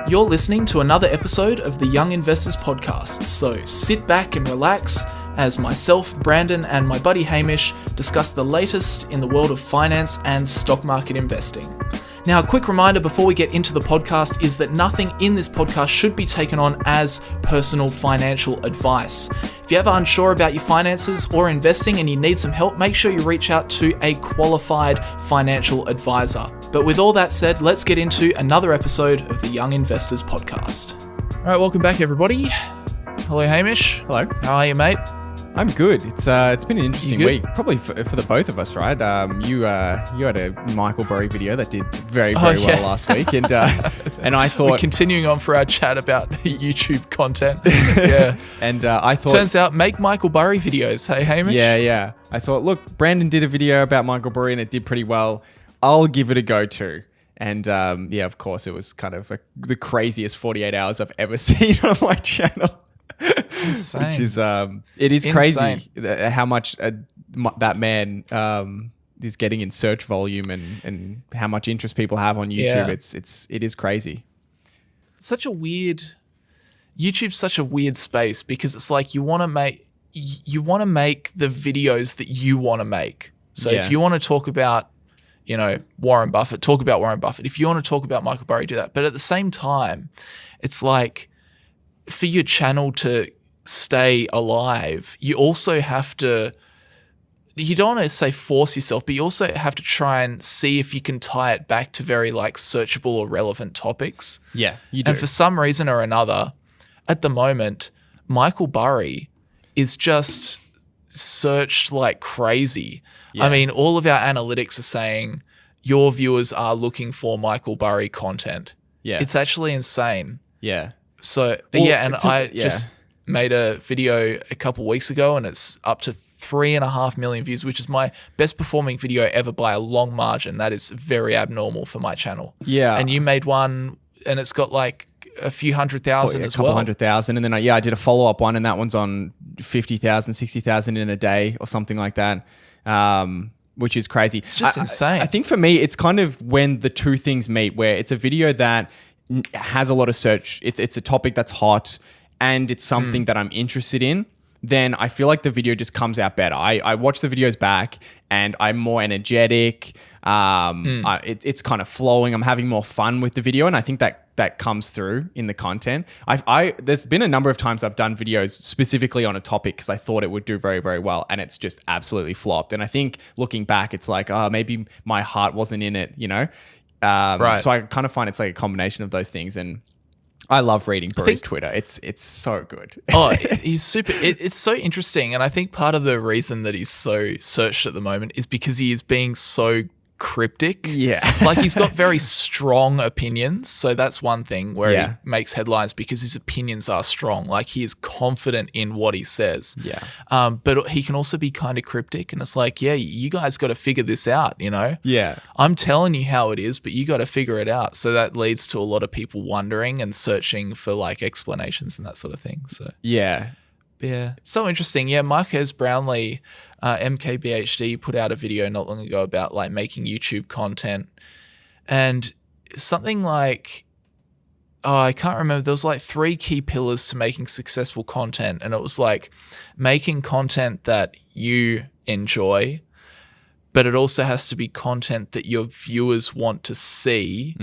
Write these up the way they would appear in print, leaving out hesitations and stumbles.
You're listening to another episode of the Young Investors Podcast, so sit back and relax as myself, Brandon, and my buddy Hamish discuss the latest in the world of finance and stock market investing. Now, a quick reminder before we get into the podcast is that nothing in this podcast should be taken on as personal financial advice. If you're ever unsure about your finances or investing and you need some help, make sure you reach out to a qualified financial advisor. But with all that said, let's get into another episode of the Young Investors Podcast. All right, welcome back, everybody. Hello, Hamish. Hello. How are you, mate? I'm good. It's been an interesting week, probably for the both of us, right? You had a Michael Burry video that did very well last week, and I thought we're continuing on for our chat about YouTube content. Yeah, and I thought turns out make Michael Burry videos. Hey, Hamish. Yeah. I thought, look, Brandon did a video about Michael Burry and it did pretty well. I'll give it a go too. And of course, it was kind of the craziest 48 hours I've ever seen on my channel. It's insane. Which is it is insane. Crazy how much that man is getting in search volume and how much interest people have on YouTube. Yeah. It is crazy. YouTube's such a weird space because it's like you want to make the videos that you want to make. So if you want to talk about Warren Buffett, talk about Warren Buffett. If you want to talk about Michael Burry, do that. But at the same time, it's like, for your channel to stay alive, you also have to, you don't want to say force yourself, but you also have to try and see if you can tie it back to very searchable or relevant topics. Yeah, you do. And for some reason or another, at the moment, Michael Burry is just searched like crazy. Yeah. I mean, all of our analytics are saying your viewers are looking for Michael Burry content. Yeah. It's actually insane. Yeah. So, I just made a video a couple weeks ago and it's up to 3.5 million views, which is my best performing video ever by a long margin. That is very abnormal for my channel. Yeah. And you made one and it's got like a few 100,000 as well. A couple 100,000. And then I did a follow-up one and that one's on 50,000, 60,000 in a day or something like that. Which is crazy. It's just insane. I think for me, it's kind of when the two things meet, where it's a video that has a lot of search, it's a topic that's hot and it's something that I'm interested in, then I feel like the video just comes out better. I watch the videos back and I'm more energetic. It's kind of flowing. I'm having more fun with the video, and I think that comes through in the content. There's been a number of times I've done videos specifically on a topic because I thought it would do very, very well, and it's just absolutely flopped. And I think looking back, it's like, maybe my heart wasn't in it, Right. So I kind of find it's like a combination of those things, and I love reading Burry's Twitter. It's so good. He's super. It's so interesting, and I think part of the reason that he's so searched at the moment is because he is being so cryptic. Yeah. Like he's got very strong opinions. So that's one thing where he makes headlines because his opinions are strong. Like he is confident in what he says. Yeah. But he can also be kind of cryptic. And it's like, you guys got to figure this out, Yeah. I'm telling you how it is, but you got to figure it out. So that leads to a lot of people wondering and searching for explanations and that sort of thing. So yeah. Yeah. So interesting. Yeah. Marquez Brownlee, MKBHD, put out a video not long ago about making YouTube content, and something like, I can't remember. There was 3 key pillars to making successful content. And it was making content that you enjoy, but it also has to be content that your viewers want to see.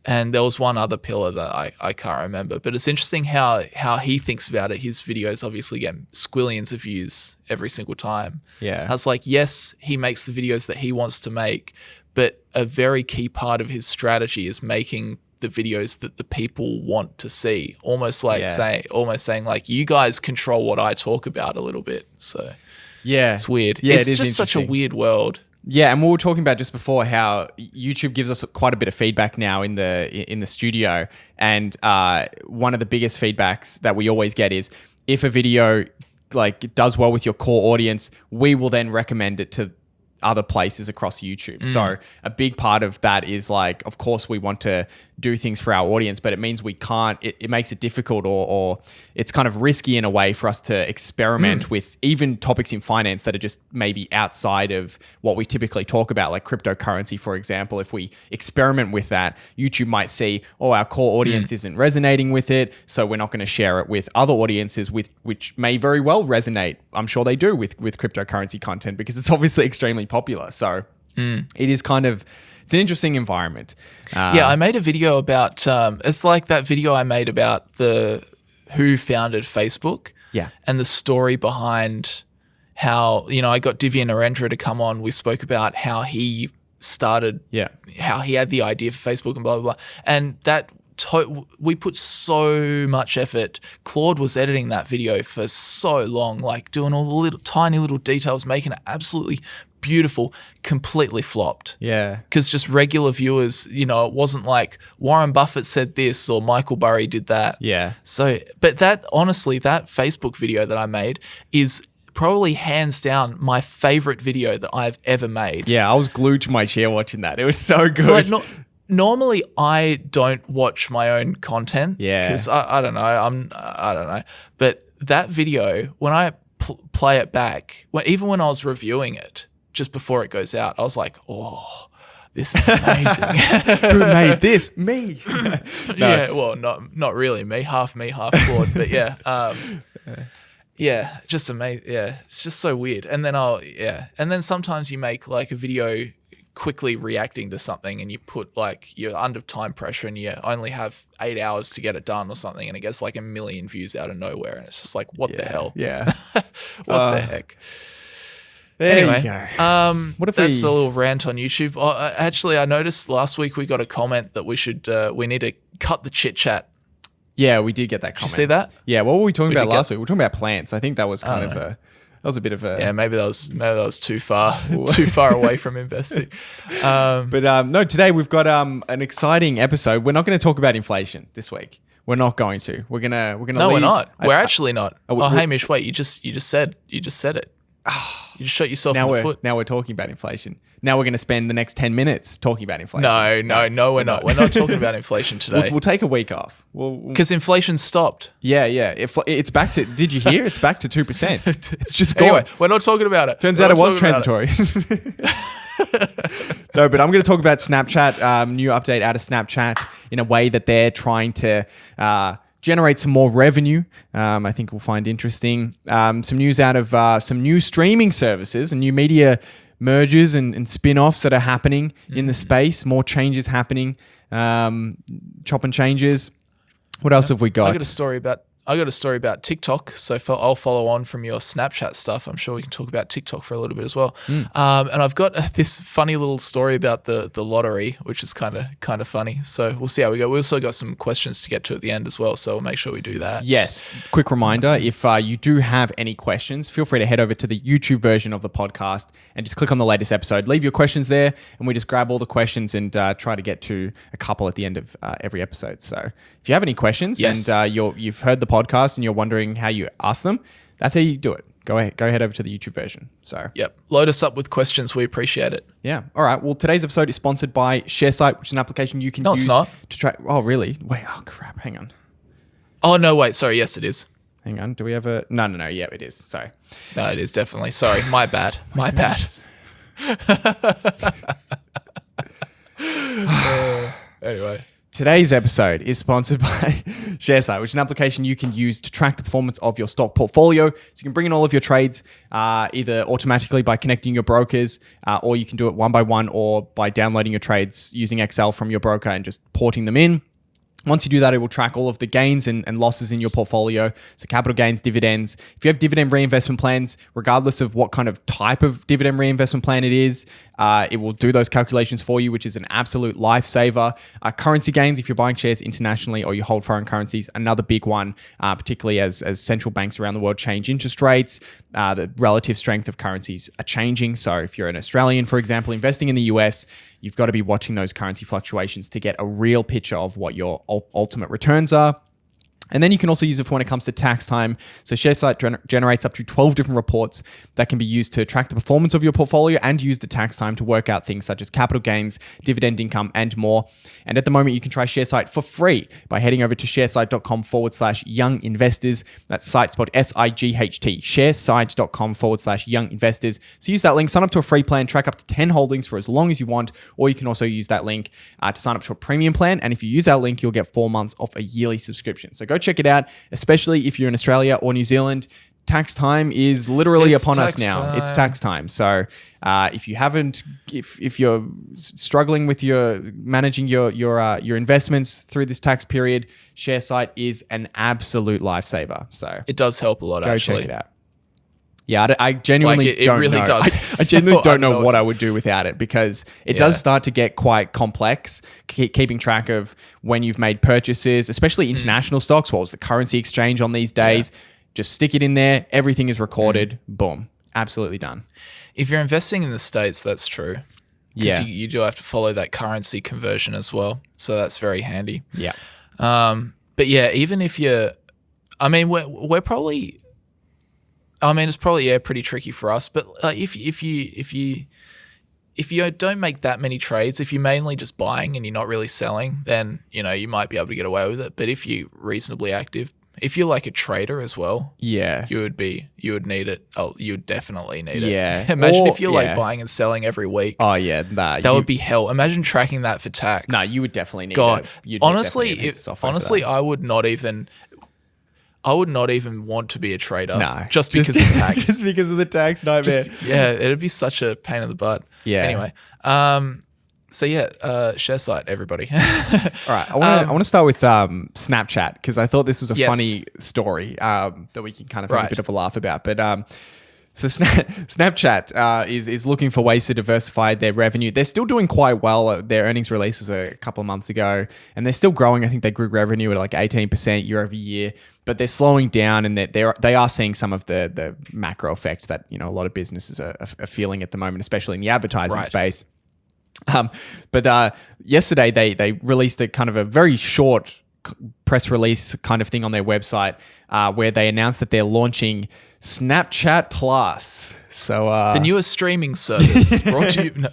And there was one other pillar that I can't remember, but it's interesting how he thinks about it. His videos obviously get squillions of views every single time. Yeah. I was like, yes, he makes the videos that he wants to make, but a very key part of his strategy is making the videos that the people want to see. Almost saying you guys control what I talk about a little bit. So yeah, it's weird. Yeah, it's just such a weird world. Yeah, and we were talking about just before how YouTube gives us quite a bit of feedback now in the studio, and one of the biggest feedbacks that we always get is if a video does well with your core audience, we will then recommend it to other places across YouTube. So a big part of that is like, of course, we want to do things for our audience, but it means we can't, it makes it difficult or it's kind of risky in a way for us to experiment with even topics in finance that are just maybe outside of what we typically talk about, like cryptocurrency, for example. If we experiment with that, YouTube might see, oh, our core audience isn't resonating with it, so we're not going to share it with other audiences which may very well resonate. I'm sure they do with cryptocurrency content because it's obviously extremely popular. So it is kind of, it's an interesting environment. I made a video about, it's like that video I made about who founded Facebook. Yeah. And the story behind how, I got Divya Narendra to come on. We spoke about how he started, how he had the idea for Facebook and blah, blah, blah. And that we put so much effort. Claude was editing that video for so long, like doing all the tiny little details, making it absolutely beautiful, completely flopped. Yeah. Because just regular viewers, it wasn't like Warren Buffett said this or Michael Burry did that. Yeah. So, but honestly, that Facebook video that I made is probably hands down my favorite video that I've ever made. Yeah, I was glued to my chair watching that. It was so good. Like, normally, I don't watch my own content. Yeah. Because I don't know. I don't know. But that video, when I play it back, even when I was reviewing it, just before it goes out, I was like, oh, this is amazing. Who made this? Me. No. Yeah, well, not really me. Half Claude. But yeah. Yeah, just amazing. Yeah, it's just so weird. And then and then sometimes you make like a video quickly reacting to something and you put like, you're under time pressure and you only have 8 hours to get it done or something and it gets like 1 million views out of nowhere and it's just like, what the hell? Yeah. What the heck? There you go. What if that's a little rant on YouTube. Actually, I noticed last week we got a comment that we need to cut the chit chat. Yeah, we did get that comment. Did you see that? Yeah, what were we talking about last week? We were talking about plants. I think that was kind of a bit of a... Yeah, maybe that was too far away from investing. But no, today we've got an exciting episode. We're not going to talk about inflation this week. We're not going to. We're gonna. No, we're not. We're actually not. Hamish, wait! You just said it. You just shot yourself in the foot. Now we're talking about inflation. Now we're going to spend the next 10 minutes talking about inflation. No, we're not. We're not talking about inflation today. We'll take a week off. Because inflation stopped. Yeah. It's back to, did you hear? It's back to 2%. It's just gone. Anyway, we're not talking about it. Turns out it was transitory. No, but I'm going to talk about Snapchat, new update out of Snapchat in a way that they're trying to generate some more revenue. I think we'll find interesting. Some news out of some new streaming services and new media mergers and spin-offs that are happening in the space. More changes happening. Chop and changes. What else have we got? I got a story about TikTok, so I'll follow on from your Snapchat stuff. I'm sure we can talk about TikTok for a little bit as well. And I've got this funny little story about the lottery, which is kind of funny. So we'll see how we go. We also got some questions to get to at the end as well, so we'll make sure we do that. Yes. Quick reminder, if you do have any questions, feel free to head over to the YouTube version of the podcast and just click on the latest episode. Leave your questions there, and we just grab all the questions and try to get to a couple at the end of every episode. So if you have any questions and you've heard the podcast and you're wondering how you ask them, that's how you do it. Go head over to the YouTube version. So load us up with questions. We appreciate it. Yeah. All right. Well, today's episode is sponsored by Sharesight, which is an application you can use to track. Oh, really? Wait. Oh, crap. Hang on. Oh no. Wait. Sorry. Yes, it is. Hang on. Do we have a? No. Yeah, it is. Sorry. No, it is definitely. Sorry. My bad. My bad. Anyway. Today's episode is sponsored by Sharesight, which is an application you can use to track the performance of your stock portfolio. So you can bring in all of your trades either automatically by connecting your brokers, or you can do it one by one or by downloading your trades using Excel from your broker and just porting them in. Once you do that, it will track all of the gains and losses in your portfolio. So capital gains, dividends. If you have dividend reinvestment plans, regardless of what kind of type of dividend reinvestment plan it is, it will do those calculations for you, which is an absolute lifesaver. Currency gains, if you're buying shares internationally or you hold foreign currencies, another big one, particularly as central banks around the world change interest rates. The relative strength of currencies are changing. So if you're an Australian, for example, investing in the US, you've got to be watching those currency fluctuations to get a real picture of what your ultimate returns are. And then you can also use it for when it comes to tax time. So Sharesight generates up to 12 different reports that can be used to track the performance of your portfolio and use the tax time to work out things such as capital gains, dividend income, and more. And at the moment, you can try Sharesight for free by heading over to sharesight.com/young investors. That's site spelled SIGHT, sharesight.com/young investors. So use that link, sign up to a free plan, track up to 10 holdings for as long as you want, or you can also use that link to sign up to a premium plan. And if you use that link, you'll get 4 months off a yearly subscription. So go check it out, especially if you're in Australia or New Zealand. Tax time is literally upon us now. It's tax time. So if you haven't, if you're struggling with managing your investments through this tax period, Sharesight is an absolute lifesaver. So it does help a lot. Go actually. check it out. Yeah, I genuinely it don't really know. does. I genuinely don't know what I would do without it, because it does start to get quite complex, keeping track of when you've made purchases, especially international stocks. What was the currency exchange on these days? Just stick it in there. Everything is recorded. Boom. Absolutely done. If you're investing in the States, that's true. Because you do have to follow that currency conversion as well. So that's very handy. Yeah. But yeah, even if you're, I mean, we're probably, I mean, it's probably pretty tricky for us. But if you don't make that many trades, if you're mainly just buying and you're not really selling, then you might be able to get away with it. But if you're reasonably active, if you're like a trader as well, you would need it. Oh, you would definitely need it. Yeah. Imagine if you're like buying and selling every week. Oh yeah, that would be hell. Imagine tracking that for tax. No, you would definitely need it. Honestly, I would not even want to be a trader. No, just because of tax. Just because of the tax nightmare. It'd be such a pain in the butt. Yeah. Anyway, so Sharesight, everybody. All right, I want to start with Snapchat, because I thought this was a funny story that we can kind of have a bit of a laugh about. But so Snapchat is looking for ways to diversify their revenue. They're still doing quite well. Their earnings release was a couple of months ago, and they're still growing. I think they grew revenue at like 18% year over year, but they're slowing down, and they are seeing some of the macro effect that a lot of businesses are feeling at the moment, especially in the advertising space. But yesterday they released a kind of a very short press release kind of thing on their website where they announced that they're launching Snapchat Plus. So the newest streaming service brought to you. No.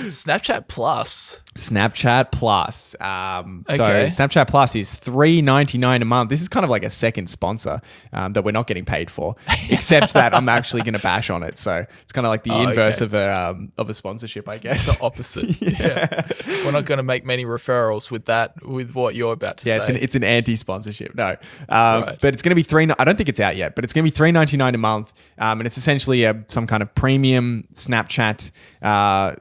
Snapchat Plus. Snapchat Plus. So Okay. Snapchat Plus is $3.99 a month. This is kind of like a second sponsor that we're not getting paid for, except that I'm actually going to bash on it. So it's kind of like the inverse of a sponsorship, I guess. It's the opposite. Yeah. We're not going to make many referrals with what you're about to say. It's an anti-sponsorship. No. But it's going to be I don't think it's out yet, but it's going to be $3.99 a month. And it's essentially some kind of premium Snapchat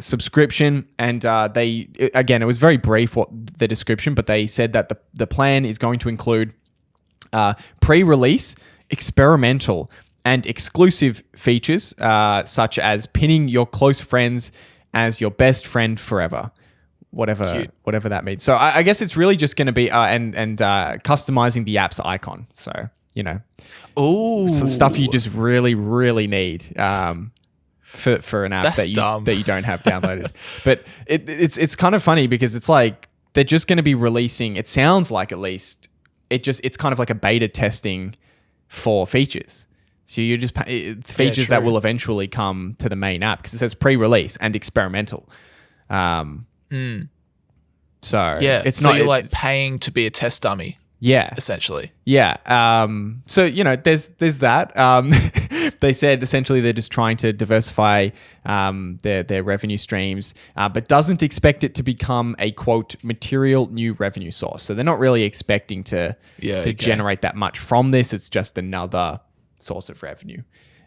subscription. And it was very brief, what the description, but they said that the plan is going to include pre-release, experimental, and exclusive features such as pinning your close friends as your best friend forever. Whatever that means. So I guess it's really just going to be and customizing the app's icon. So some stuff you just really, really need for an app that you don't have downloaded. But it's kind of funny because it's like they're just going to be releasing. It sounds like, at least it's kind of like a beta testing for features. So you're just features that will eventually come to the main app, because it says pre-release and experimental. So it's not. You're like paying to be a test dummy. Yeah. Essentially. Yeah. So there's that. They said essentially they're just trying to diversify their revenue streams, but doesn't expect it to become a, quote, material new revenue source. So they're not really expecting to generate that much from this. It's just another source of revenue.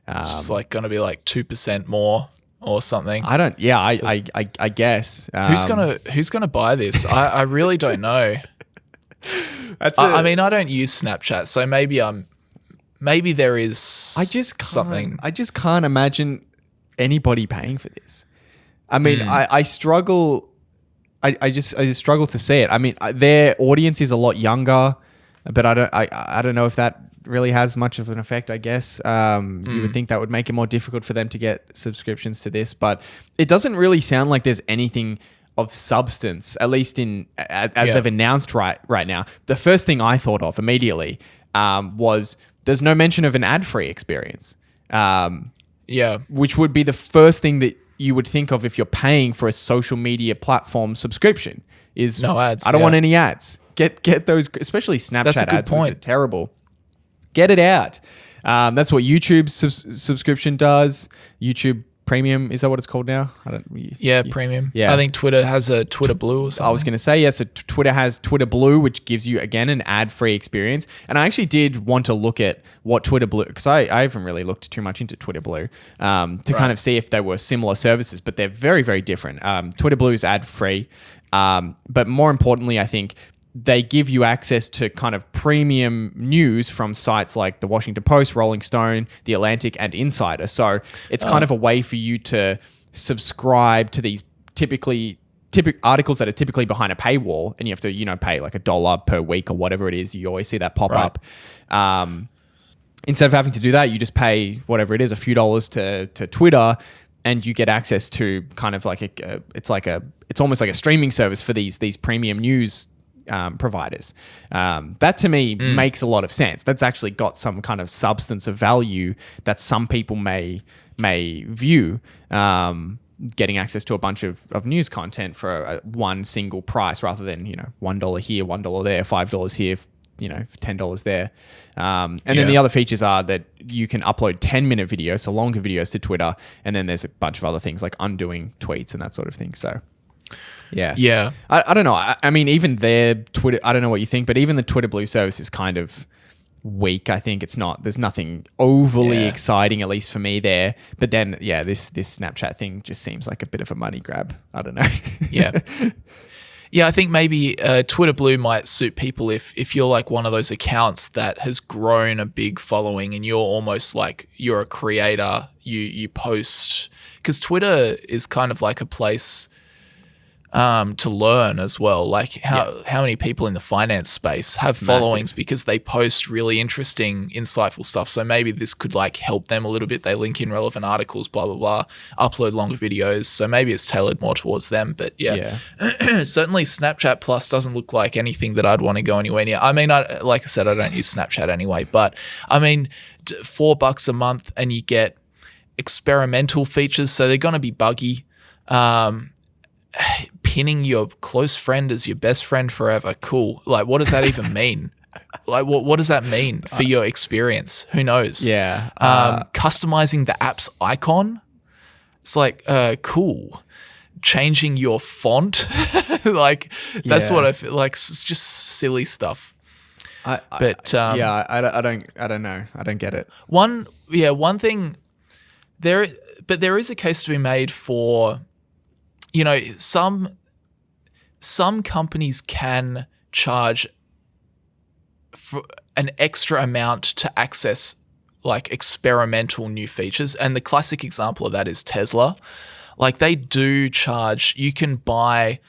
It's just like going to be like 2% more or something. I don't. Yeah. I guess. Who's gonna buy this? I really don't know. I mean, I don't use Snapchat, so maybe there is something. I just can't imagine anybody paying for this. I mean, I struggle. I just struggle to see it. I mean, their audience is a lot younger, but I don't know if that really has much of an effect, I guess. You would think that would make it more difficult for them to get subscriptions to this, but it doesn't really sound like there's anything of substance, at least as they've announced right now. The first thing I thought of immediately was there's no mention of an ad-free experience. Which would be the first thing that you would think of if you're paying for a social media platform subscription. Is no ads. I don't want any ads. Get those, especially Snapchat That's a good ads, point. which are terrible. Get it out. That's what YouTube's subscription does. YouTube Premium, is that what it's called now? Premium. Yeah. I think Twitter has a Twitter Blue or something. I was going to say, yes, so Twitter has Twitter Blue, which gives you, again, an ad-free experience. And I actually did want to look at what Twitter Blue, because I haven't really looked too much into Twitter Blue, to kind of see if they were similar services, but they're very, very different. Twitter Blue is ad-free, but more importantly, I think they give you access to kind of premium news from sites like the Washington Post, Rolling Stone, The Atlantic, and Insider. So it's kind of a way for you to subscribe to these typical articles that are typically behind a paywall, and you have to, pay like $1 per week or whatever it is. You always see that pop up. Instead of having to do that, you just pay whatever it is, a few dollars to Twitter, and you get access to kind of like it's almost like a streaming service for these premium news providers. That to me makes a lot of sense. That's actually got some kind of substance of value that some people may view, getting access to a bunch of news content for one single price rather than, $1 here, $1 there, $5 here, $10 there. And then the other features are that you can upload 10-minute videos, so longer videos to Twitter. And then there's a bunch of other things like undoing tweets and that sort of thing. So yeah. I don't know. I mean, even their Twitter, I don't know what you think, but even the Twitter Blue service is kind of weak. I think there's nothing overly exciting, at least for me there. But then, this Snapchat thing just seems like a bit of a money grab. I don't know. Yeah, I think maybe Twitter Blue might suit people if you're like one of those accounts that has grown a big following and you're almost like you're a creator, you post, because Twitter is kind of like a place to learn as well. Like how many people in the finance space have followings because they post really interesting, insightful stuff. So maybe this could like help them a little bit. They link in relevant articles, blah, blah, blah, upload longer videos. So maybe it's tailored more towards them. But certainly Snapchat Plus doesn't look like anything that I'd want to go anywhere near. I mean, like I said, I don't use Snapchat anyway, but I mean, $4 a month and you get experimental features. So they're going to be buggy. Pinning your close friend as your best friend forever. Cool. Like, what does that even mean? Like, what does that mean for your experience? Who knows? Yeah. Customizing the app's icon. It's like, cool. Changing your font. Like, that's what I feel like. It's just silly stuff. I don't know. I don't get it. One thing there is a case to be made for, some companies can charge for an extra amount to access like experimental new features. And the classic example of that is Tesla. Like they do charge, you can buy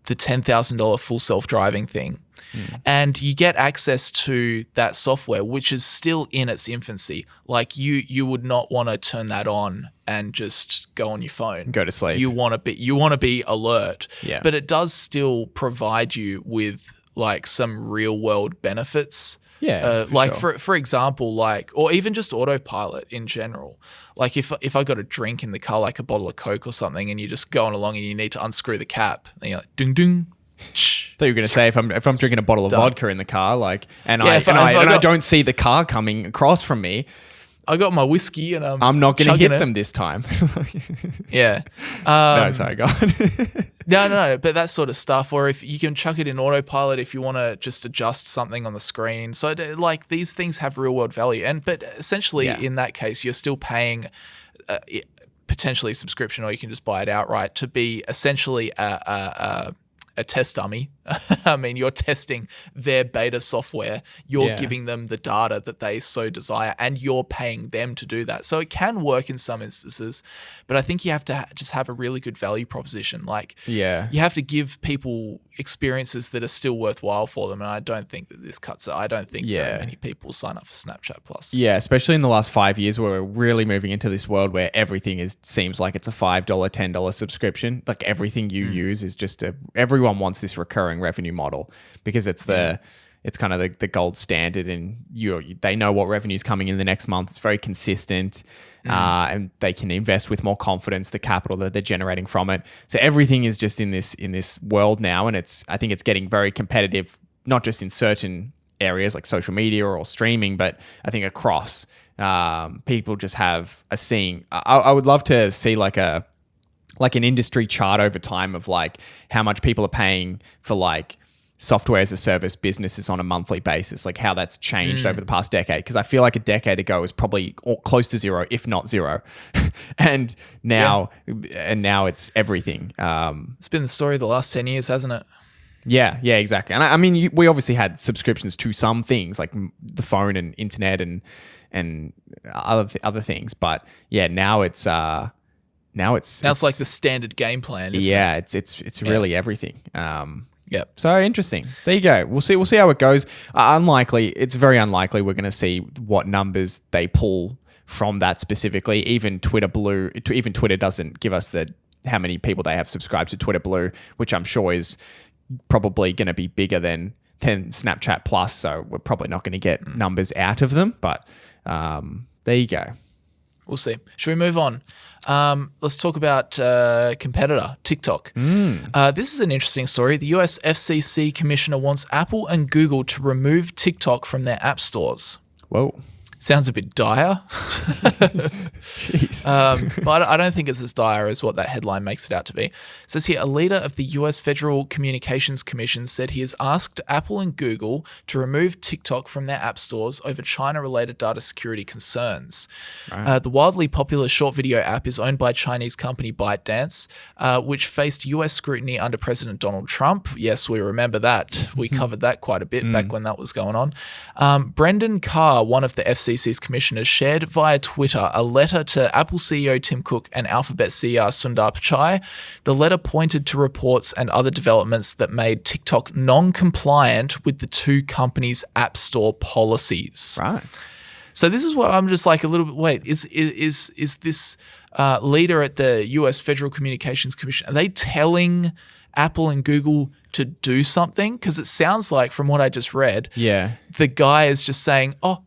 the $10,000 full self-driving thing and you get access to that software, which is still in its infancy. Like you would not want to turn that on and just go on your phone. Go to sleep. You want to be alert. Yeah. But it does still provide you with like some real world benefits. Yeah. For example, like, or even just autopilot in general. Like if I got a drink in the car, like a bottle of Coke or something, and you're just going along and you need to unscrew the cap, and you're like, ding ding. I thought you were going to say if I'm drinking a bottle of vodka in the car, like, I don't see the car coming across from me, I got my whiskey and I'm not going to hit them this time. Yeah. No, sorry, go on. No, but that sort of stuff. Or if you can chuck it in autopilot if you want to just adjust something on the screen. So like these things have real world value. But essentially in that case, you're still paying potentially a subscription, or you can just buy it outright to be essentially a test dummy I mean, you're testing their beta software. You're giving them the data that they so desire, and you're paying them to do that. So it can work in some instances, but I think you have to just have a really good value proposition. Like, you have to give people experiences that are still worthwhile for them, and I don't think that this cuts it. I don't think very many people sign up for Snapchat Plus. Yeah, especially in the last 5 years, where we're really moving into this world where everything seems like it's a $5, $10 subscription. Like everything you use is just everyone wants this recurring revenue model because it's it's kind of the gold standard, and they know what revenue is coming in the next month. It's very consistent, and they can invest with more confidence the capital that they're generating from it. So everything is just in this world now, and I think it's getting very competitive, not just in certain areas like social media or streaming, but I think across. People just have a seeing. I would love to see like an industry chart over time of like how much people are paying for like software as a service businesses on a monthly basis, like how that's changed over the past decade. Because I feel like a decade ago was probably close to zero, if not zero, and now it's everything. It's been the story of the last 10 years, hasn't it? Yeah, exactly. And I mean, we obviously had subscriptions to some things like the phone and internet and other things, but now it's like the standard game plan. Isn't it? It's really everything. Yep. So interesting. There you go. We'll see how it goes. It's very unlikely we're going to see what numbers they pull from that specifically. Even Twitter doesn't give us how many people they have subscribed to Twitter Blue, which I'm sure is probably going to be bigger than Snapchat Plus. So we're probably not going to get numbers out of them. But there you go. We'll see. Should we move on? Let's talk about competitor, TikTok. This is an interesting story. The US FCC commissioner wants Apple and Google to remove TikTok from their app stores. Whoa. Sounds a bit dire. Jeez. But I don't think it's as dire as what that headline makes it out to be. It says here, a leader of the US Federal Communications Commission said he has asked Apple and Google to remove TikTok from their app stores over China-related data security concerns. Right. The wildly popular short video app is owned by Chinese company ByteDance, which faced US scrutiny under President Donald Trump. Yes, we remember that. We covered that quite a bit back when that was going on. Brendan Carr, one of the FCC's commissioners, shared via Twitter a letter to Apple CEO Tim Cook and Alphabet CEO Sundar Pichai. The letter pointed to reports and other developments that made TikTok non-compliant with the two companies' app store policies. Right. So this is what I'm just like a little bit. Wait, is this leader at the US Federal Communications Commission, are they telling Apple and Google to do something? Because it sounds like, from what I just read, the guy is just saying, "Oh,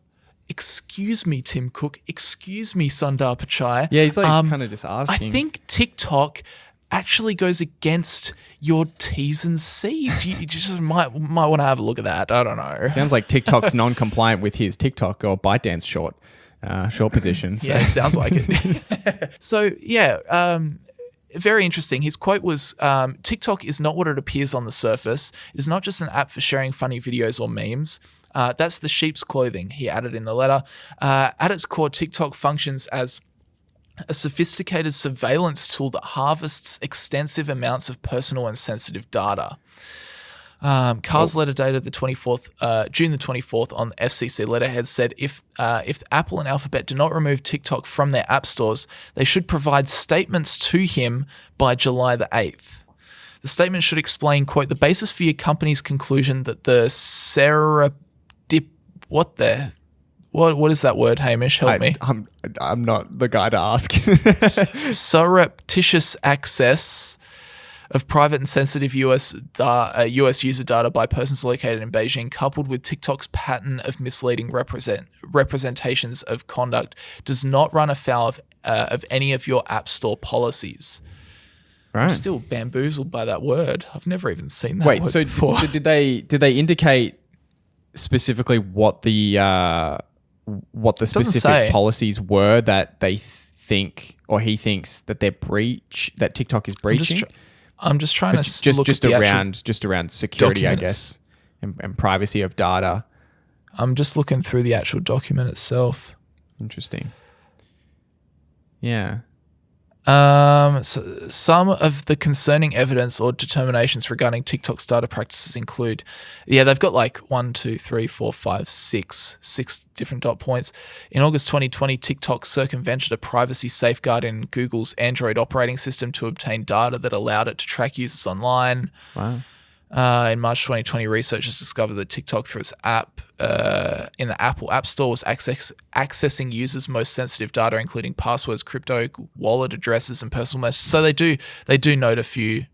excuse me, Tim Cook. Excuse me, Sundar Pichai." Yeah, he's like kind of just asking. I think TikTok actually goes against your T's and C's. You just might want to have a look at that. I don't know. Sounds like TikTok's non-compliant with his TikTok or ByteDance short position. So. Yeah, it sounds like it. So, very interesting. His quote was, TikTok is not what it appears on the surface. It is not just an app for sharing funny videos or memes. That's the sheep's clothing, he added in the letter. At its core, TikTok functions as a sophisticated surveillance tool that harvests extensive amounts of personal and sensitive data. Carr's letter dated June the 24th on FCC letterhead said if Apple and Alphabet do not remove TikTok from their app stores, they should provide statements to him by July the 8th. The statement should explain, quote, the basis for your company's conclusion that the what is that word, Hamish? Help me. I'm not the guy to ask. Surreptitious access of private and sensitive US user data by persons located in Beijing, coupled with TikTok's pattern of misleading representations of conduct, does not run afoul of any of your app store policies. Right. I'm still bamboozled by that word. I've never even seen that word before. So did they indicate specifically what the specific policies were that they think, or he thinks that that TikTok is breaching? I'm just trying to look at just around security, documents. I guess, and privacy of data. I'm just looking through the actual document itself. Interesting. Yeah. So some of the concerning evidence or determinations regarding TikTok's data practices include, they've got like 6 different dot points. In August 2020, TikTok circumvented a privacy safeguard in Google's Android operating system to obtain data that allowed it to track users online. Wow. In March 2020, researchers discovered that TikTok, through its app in the Apple App Store, was accessing users' most sensitive data, including passwords, crypto, wallet addresses, and personal messages. So they do note a few.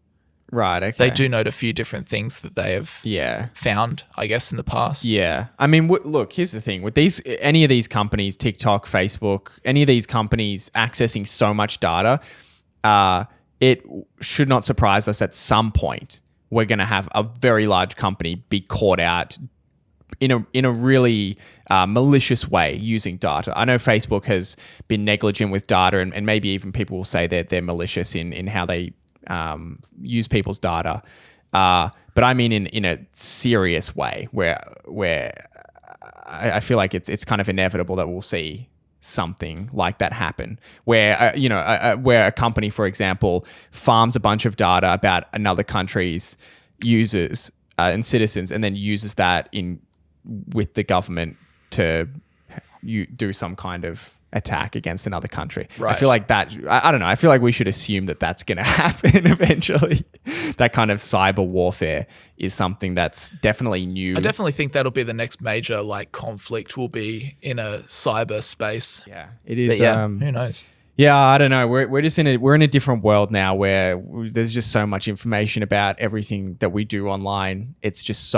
Right. Okay. They do note a few different things that they have found, I guess, in the past. Yeah. I mean, look, here's the thing with any of these companies, TikTok, Facebook, any of these companies accessing so much data, it should not surprise us at some point we're going to have a very large company be caught out in a really malicious way using data. I know Facebook has been negligent with data, and maybe even people will say that they're malicious in how they use people's data. But I mean in a serious way where I feel like it's kind of inevitable that we'll see something like that happen, where where a company, for example, farms a bunch of data about another country's users and citizens, and then uses that with the government to do some kind of attack against another country. Right. I feel like that. I don't know. I feel like we should assume that that's going to happen eventually. That kind of cyber warfare is something that's definitely new. I definitely think that'll be the next major conflict. Will be in a cyber space. Yeah, it is. But who knows? Yeah, I don't know. We're just in a different world now where there's just so much information about everything that we do online. It's just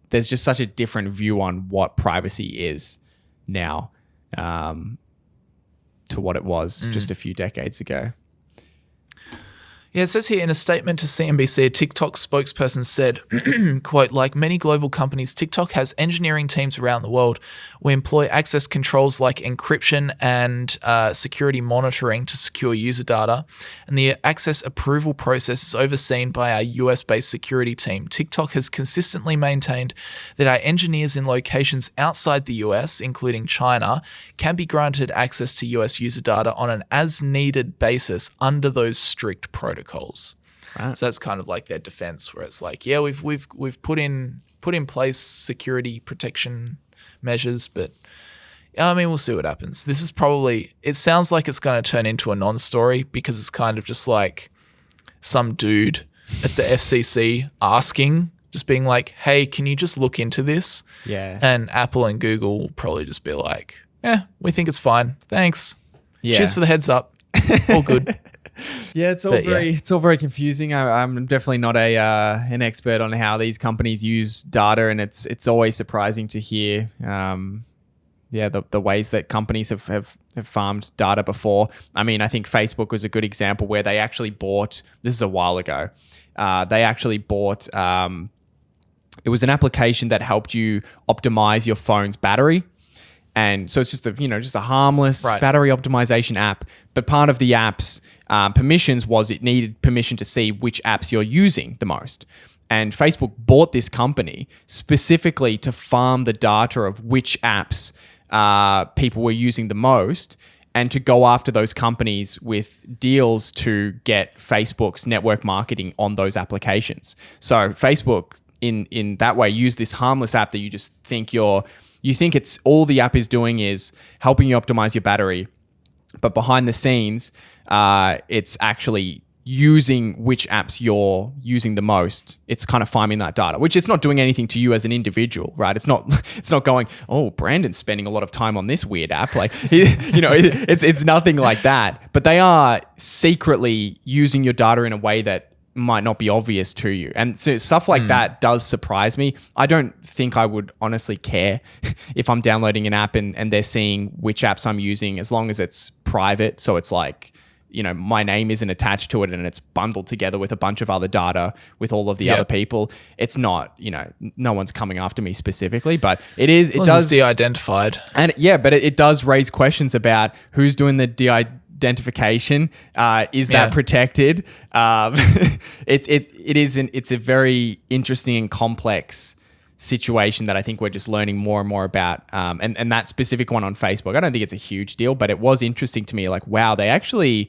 there's just such a different view on what privacy is now. To what it was just a few decades ago. Yeah, it says here in a statement to CNBC, a TikTok spokesperson said, quote, like many global companies, TikTok has engineering teams around the world. We employ access controls like encryption and security monitoring to secure user data. And the access approval process is overseen by our US-based security team. TikTok has consistently maintained that our engineers in locations outside the US, including China, can be granted access to US user data on an as-needed basis under those strict protocols. Right. So that's kind of like their defense, where it's like, yeah, we've put in place security protection measures, but I mean, we'll see what happens. This is probably, it sounds like it's going to turn into a non-story because it's kind of just like some dude at the FCC just being like, hey, can you just look into this? Yeah. And Apple and Google will probably just be like, we think it's fine. Thanks. Yeah. Cheers for the heads up. All good. Yeah, it's all very confusing. I'm definitely not an expert on how these companies use data, and it's always surprising to hear the ways that companies have farmed data before. I mean, I think Facebook was a good example where they actually bought, this is a while ago, they actually bought, it was an application that helped you optimize your phone's battery. And so it's just a harmless battery optimization app. But part of the app's permissions was it needed permission to see which apps you're using the most. And Facebook bought this company specifically to farm the data of which apps people were using the most, and to go after those companies with deals to get Facebook's network marketing on those applications. So Facebook, in that way, used this harmless app that you just think you think it's all the app is doing is helping you optimize your battery, but behind the scenes, it's actually using which apps you're using the most. It's kind of farming that data, which it's not doing anything to you as an individual, right? It's not going, oh, Brandon's spending a lot of time on this weird app. Like, it's nothing like that. But they are secretly using your data in a way that might not be obvious to you. And so stuff like that does surprise me. I don't think I would honestly care if I'm downloading an app and they're seeing which apps I'm using, as long as it's private. So it's like, my name isn't attached to it and it's bundled together with a bunch of other data with all of the other people. It's not, no one's coming after me specifically, but it is, it does de-identified. And but it does raise questions about who's doing the identification. Is that protected? It's a very interesting and complex situation that I think we're just learning more and more about. And that specific one on Facebook, I don't think it's a huge deal, but it was interesting to me. Like, wow, they actually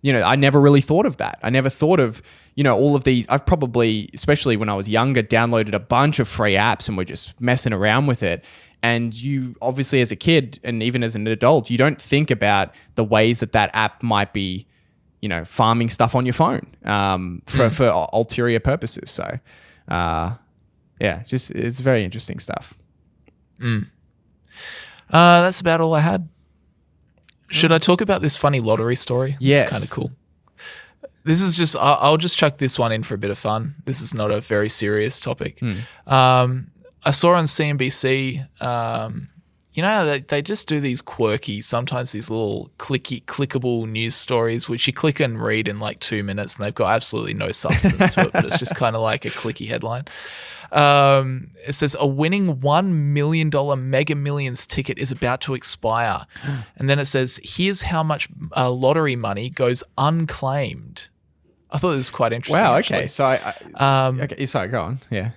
I never really thought of that. I never thought of, all of these. I've probably, especially when I was younger, downloaded a bunch of free apps and were just messing around with it. And you obviously, as a kid and even as an adult, you don't think about the ways that app might be, farming stuff on your phone for ulterior purposes. So, it's very interesting stuff. That's about all I had. Should I talk about this funny lottery story? Yes. It's kind of cool. This is just, I'll just chuck this one in for a bit of fun. This is not a very serious topic. I saw on CNBC, they just do these quirky, sometimes these little clickable news stories, which you click and read in like 2 minutes, and they've got absolutely no substance to it, but it's just kind of like a clicky headline. It says a winning $1 million Mega Millions ticket is about to expire. And then it says, here's how much lottery money goes unclaimed. I thought it was quite interesting. Wow. Actually. Okay. So okay. Sorry, go on. Yeah.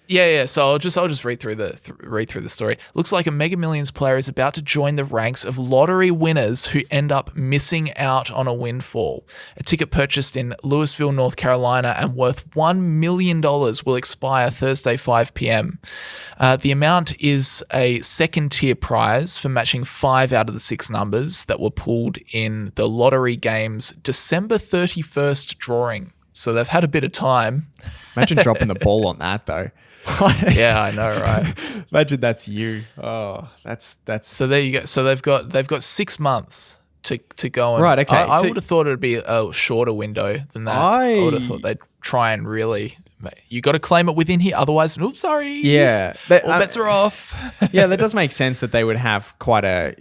Yeah. So I'll just read through the story. Looks like a Mega Millions player is about to join the ranks of lottery winners who end up missing out on a windfall. A ticket purchased in Louisville, North Carolina, and worth $1 million will expire Thursday, 5 p.m. The amount is a second-tier prize for matching 5 out of the 6 numbers that were pulled in the lottery game's December 31st drawing. So they've had a bit of time. Imagine dropping the ball on that, though. Yeah, I know, right? Imagine that's you. Oh, that's. So there you go. So they've got 6 months to go. And right. Okay. I would have thought it'd be a shorter window than that. I would have thought they'd try and really. You got to claim it within here, otherwise, oops, sorry. Yeah, all bets are off. Yeah, that does make sense that they would have quite a.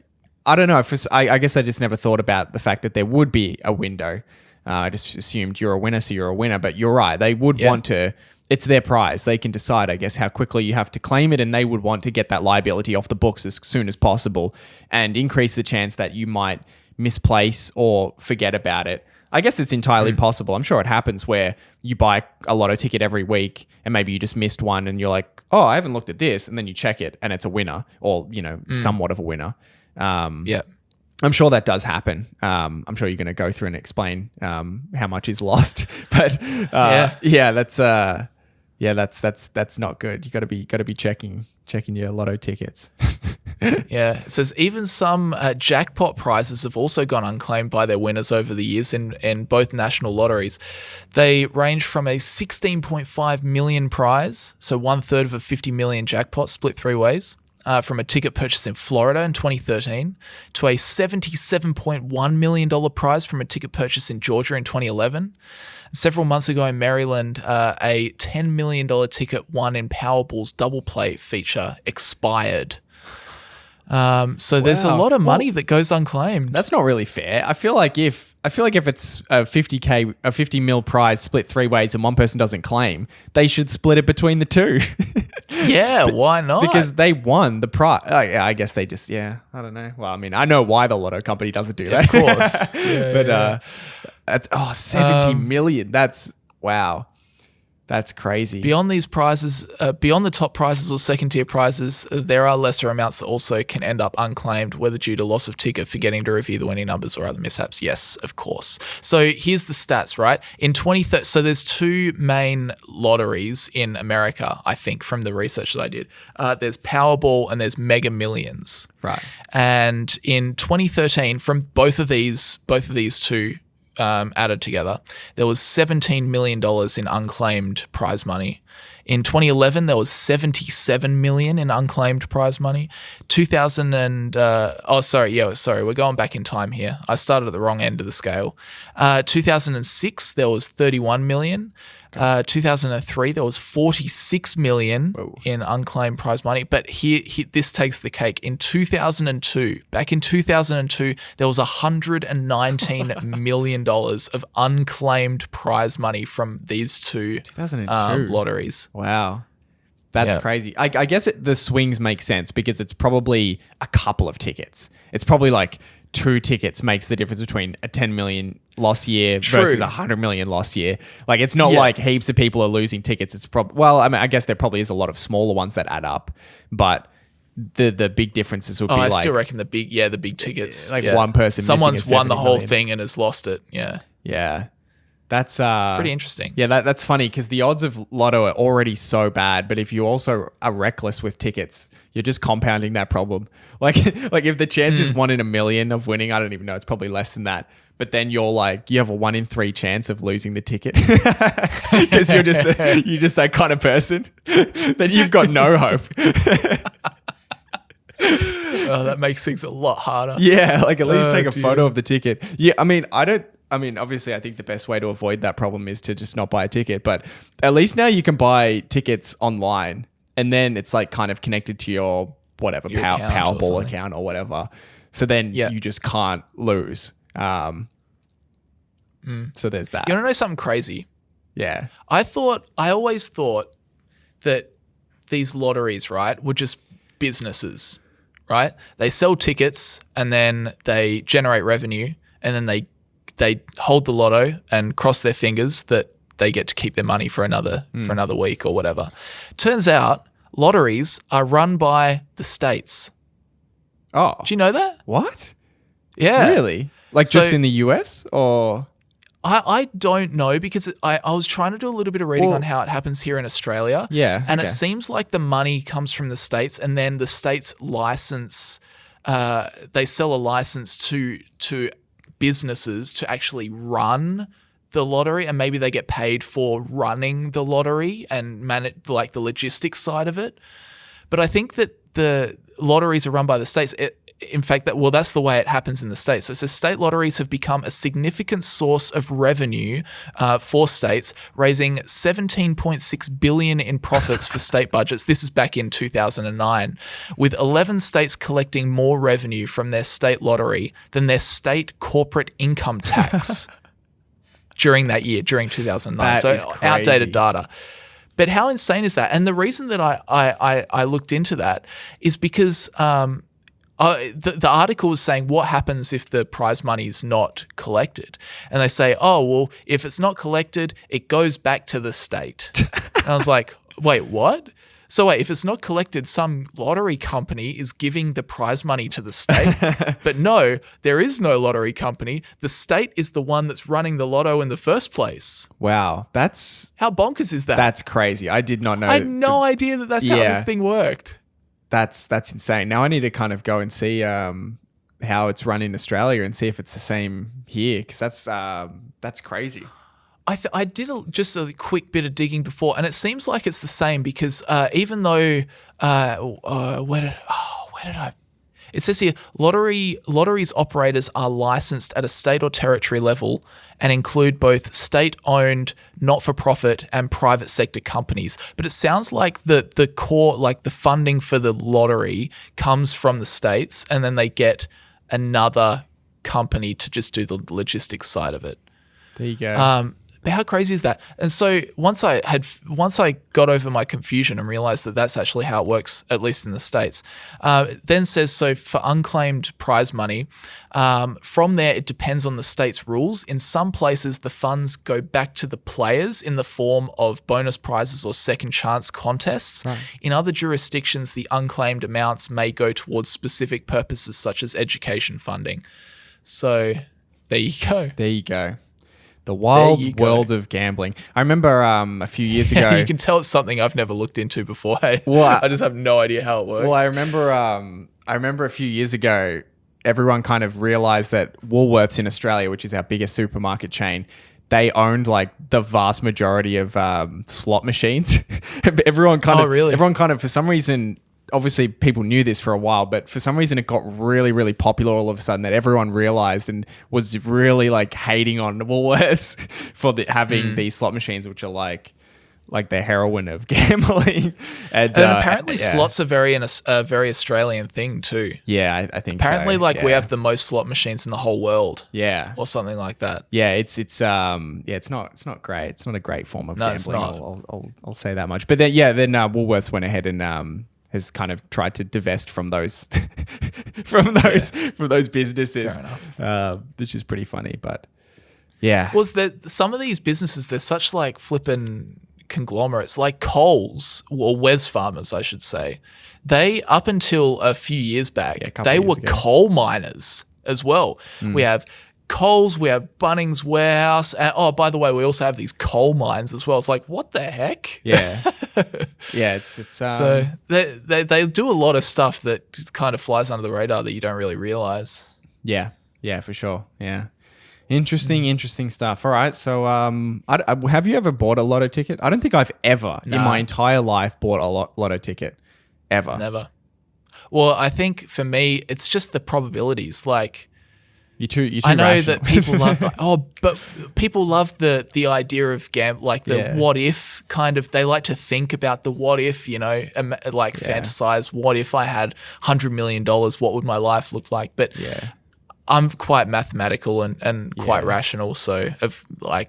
I don't know. I guess I just never thought about the fact that there would be a window. I just assumed you're a winner, so you're a winner. But you're right. They would want to. It's their prize. They can decide, I guess, how quickly you have to claim it, and they would want to get that liability off the books as soon as possible and increase the chance that you might misplace or forget about it. I guess it's entirely possible. I'm sure it happens where you buy a lotto ticket every week and maybe you just missed one and you're like, oh, I haven't looked at this. And then you check it and it's a winner or, somewhat of a winner. Yeah. I'm sure that does happen. I'm sure you're going to go through and explain how much is lost, but that's not good. You got to be checking your lotto tickets. Yeah, it says even some jackpot prizes have also gone unclaimed by their winners over the years in both national lotteries. They range from a 16.5 million prize, so 1/3 of a 50 million jackpot split 3 ways, from a ticket purchase in Florida in 2013, to a $77.1 million prize from a ticket purchase in Georgia in 2011. Several months ago in Maryland, a $10 million ticket won in Powerball's double play feature expired. So there's a lot of money that goes unclaimed. That's not really fair. I feel like if it's a 50 mil prize split 3 ways and one person doesn't claim, they should split it between the two. Yeah, why not? Because they won the prize. I guess they just, I don't know. Well, I mean, I know why the lotto company doesn't do that. Of course. Yeah, that's 70 million. That's, wow. That's crazy. Beyond these prizes, beyond the top prizes or second-tier prizes, there are lesser amounts that also can end up unclaimed, whether due to loss of ticket, forgetting to review the winning numbers, or other mishaps. Yes, of course. So here's the stats, right? In 2013, so there's 2 main lotteries in America, I think, from the research that I did. There's Powerball and there's Mega Millions. Right. And in 2013, from both of these 2 added together, there was $17 million in unclaimed prize money. In 2011, there was $77 million in unclaimed prize money. We're going back in time here. I started at the wrong end of the scale. 2006, there was $31 million. 2003, there was $46 million in unclaimed prize money. But here, this takes the cake. In 2002, there was $119 million of unclaimed prize money from these 2 lotteries. Wow. That's crazy. I guess the swings make sense because it's probably a couple of tickets. It's probably like 2 tickets makes the difference between a 10 million loss year versus a 100 million loss year. Like, it's not like heaps of people are losing tickets. It's I guess there probably is a lot of smaller ones that add up, but the big differences would be I like still reckon the big tickets. like one person missing Someone's a won the 70 whole million. thing and has lost it. Yeah. Yeah. That's Pretty interesting. Yeah, that's funny because the odds of lotto are already so bad, but if you also are reckless with tickets, you're just compounding that problem. Like if the chance is 1 in a million of winning, I don't even know, it's probably less than that. But then you have a 1 in 3 chance of losing the ticket because you're just that kind of person. Then you've got no hope. Oh, that makes things a lot harder. Yeah, like at least take a photo of the ticket. Yeah, I mean, obviously, I think the best way to avoid that problem is to just not buy a ticket. But at least now you can buy tickets online, and then it's like kind of connected to your whatever Powerball account or whatever. So then you just can't lose. So there's that. You want to know something crazy? Yeah. I always thought that these lotteries, right, were just businesses, right? They sell tickets and then they generate revenue, and then they hold the lotto and cross their fingers that they get to keep their money for another week or whatever. Turns out lotteries are run by the states. Oh. Do you know that? What? Yeah. Really? Like just in the US or? I don't know because I was trying to do a little bit of reading on how it happens here in Australia. Yeah. And it seems like the money comes from the states, and then the states license, they sell a license to businesses to actually run the lottery, and maybe they get paid for running the lottery and manage like the logistics side of it. But I think that the lotteries are run by the states. In fact, that's the way it happens in the states. So it says state lotteries have become a significant source of revenue for states, raising $17.6 billion in profits for state budgets. This is back in 2009, with 11 states collecting more revenue from their state lottery than their state corporate income tax during that year, during 2009. So outdated data. But how insane is that? And the reason that I looked into that is because the article was saying what happens if the prize money is not collected. And they say, oh, well, if it's not collected, it goes back to the state. And I was like, wait, what? So wait, if it's not collected, some lottery company is giving the prize money to the state. But no, there is no lottery company. The state is the one that's running the lotto in the first place. Wow. How bonkers is that? That's crazy. I did not know. I had no idea that that's how this thing worked. That's insane. Now I need to kind of go and see how it's run in Australia and see if it's the same here, because that's crazy. I did just a quick bit of digging before, and it seems like it's the same because even though where did I? It says here lotteries operators are licensed at a state or territory level and include both state-owned, not-for-profit, and private sector companies. But it sounds like the core, like the funding for the lottery, comes from the states, and then they get another company to just do the logistics side of it. There you go. But how crazy is that? And so once I got over my confusion and realized that that's actually how it works, at least in the States, it then says, so for unclaimed prize money, from there it depends on the state's rules. In some places, the funds go back to the players in the form of bonus prizes or second chance contests. Right. In other jurisdictions, the unclaimed amounts may go towards specific purposes such as education funding. So there you go. There you go. The wild world of gambling. I remember a few years ago. You can tell it's something I've never looked into before. Hey? Well, I just have no idea how it works. Well, I remember a few years ago, everyone kind of realized that Woolworths in Australia, which is our biggest supermarket chain, they owned like the vast majority of slot machines. Everyone kind of, for some reason, obviously people knew this for a while, but for some reason it got really, really popular all of a sudden, that everyone realized and was really like hating on Woolworths for having these slot machines, which are like the heroin of gambling. And apparently slots are very Australian thing too. Yeah, I think apparently so. We have the most slot machines in the whole world. Yeah. Or something like that. Yeah, it's not great. It's not a great form of gambling. I'll say that much. But then Woolworths went ahead and has kind of tried to divest from those from those businesses, which is pretty funny. But yeah, some of these businesses, they're such like flipping conglomerates like Coles, or Wesfarmers, I should say. They, up until a few years back, they were coal miners as well. We have Coles, we have Bunnings Warehouse. And, oh, by the way, we also have these coal mines as well. It's like, what the heck? Yeah. Yeah, it's so they do a lot of stuff that kind of flies under the radar that you don't really realize. Yeah, for sure. Yeah. Interesting stuff. All right. So, have you ever bought a lotto ticket? I don't think I've ever in my entire life bought a lotto ticket. Ever. Never. Well, I think for me, it's just the probabilities. Like, you're too I know rational. that people love, but people love the idea of like the what if kind of. They like to think about the what if, fantasize. What if I had $100 million? What would my life look like? But I'm quite mathematical and quite rational. So,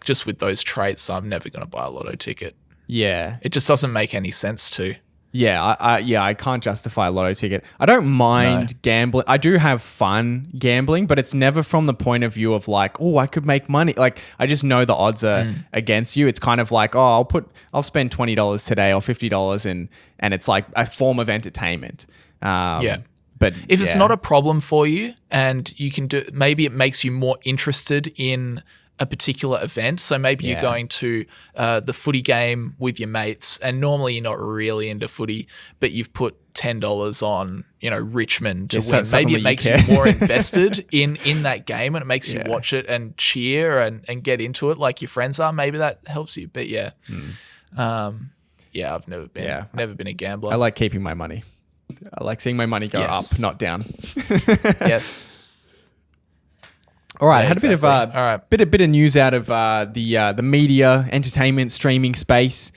just with those traits, I'm never going to buy a lotto ticket. Yeah, it just doesn't make any sense to. Yeah, I can't justify a lotto ticket. I don't mind gambling. I do have fun gambling, but it's never from the point of view of like, oh, I could make money. Like, I just know the odds are against you. It's kind of like, oh, I'll spend $20 today or $50 and it's like a form of entertainment. But if it's not a problem for you and you can do, maybe it makes you more interested in a particular event. So maybe you're going to the footy game with your mates, and normally you're not really into footy, but you've put $10 on, Richmond to win. Maybe it makes you more invested in that game, and it makes you watch it and cheer and get into it like your friends are. Maybe that helps you. But I've never been a gambler. I like keeping my money. I like seeing my money go up, not down. Yes. All right, I had a bit of news out of the media, entertainment, streaming space.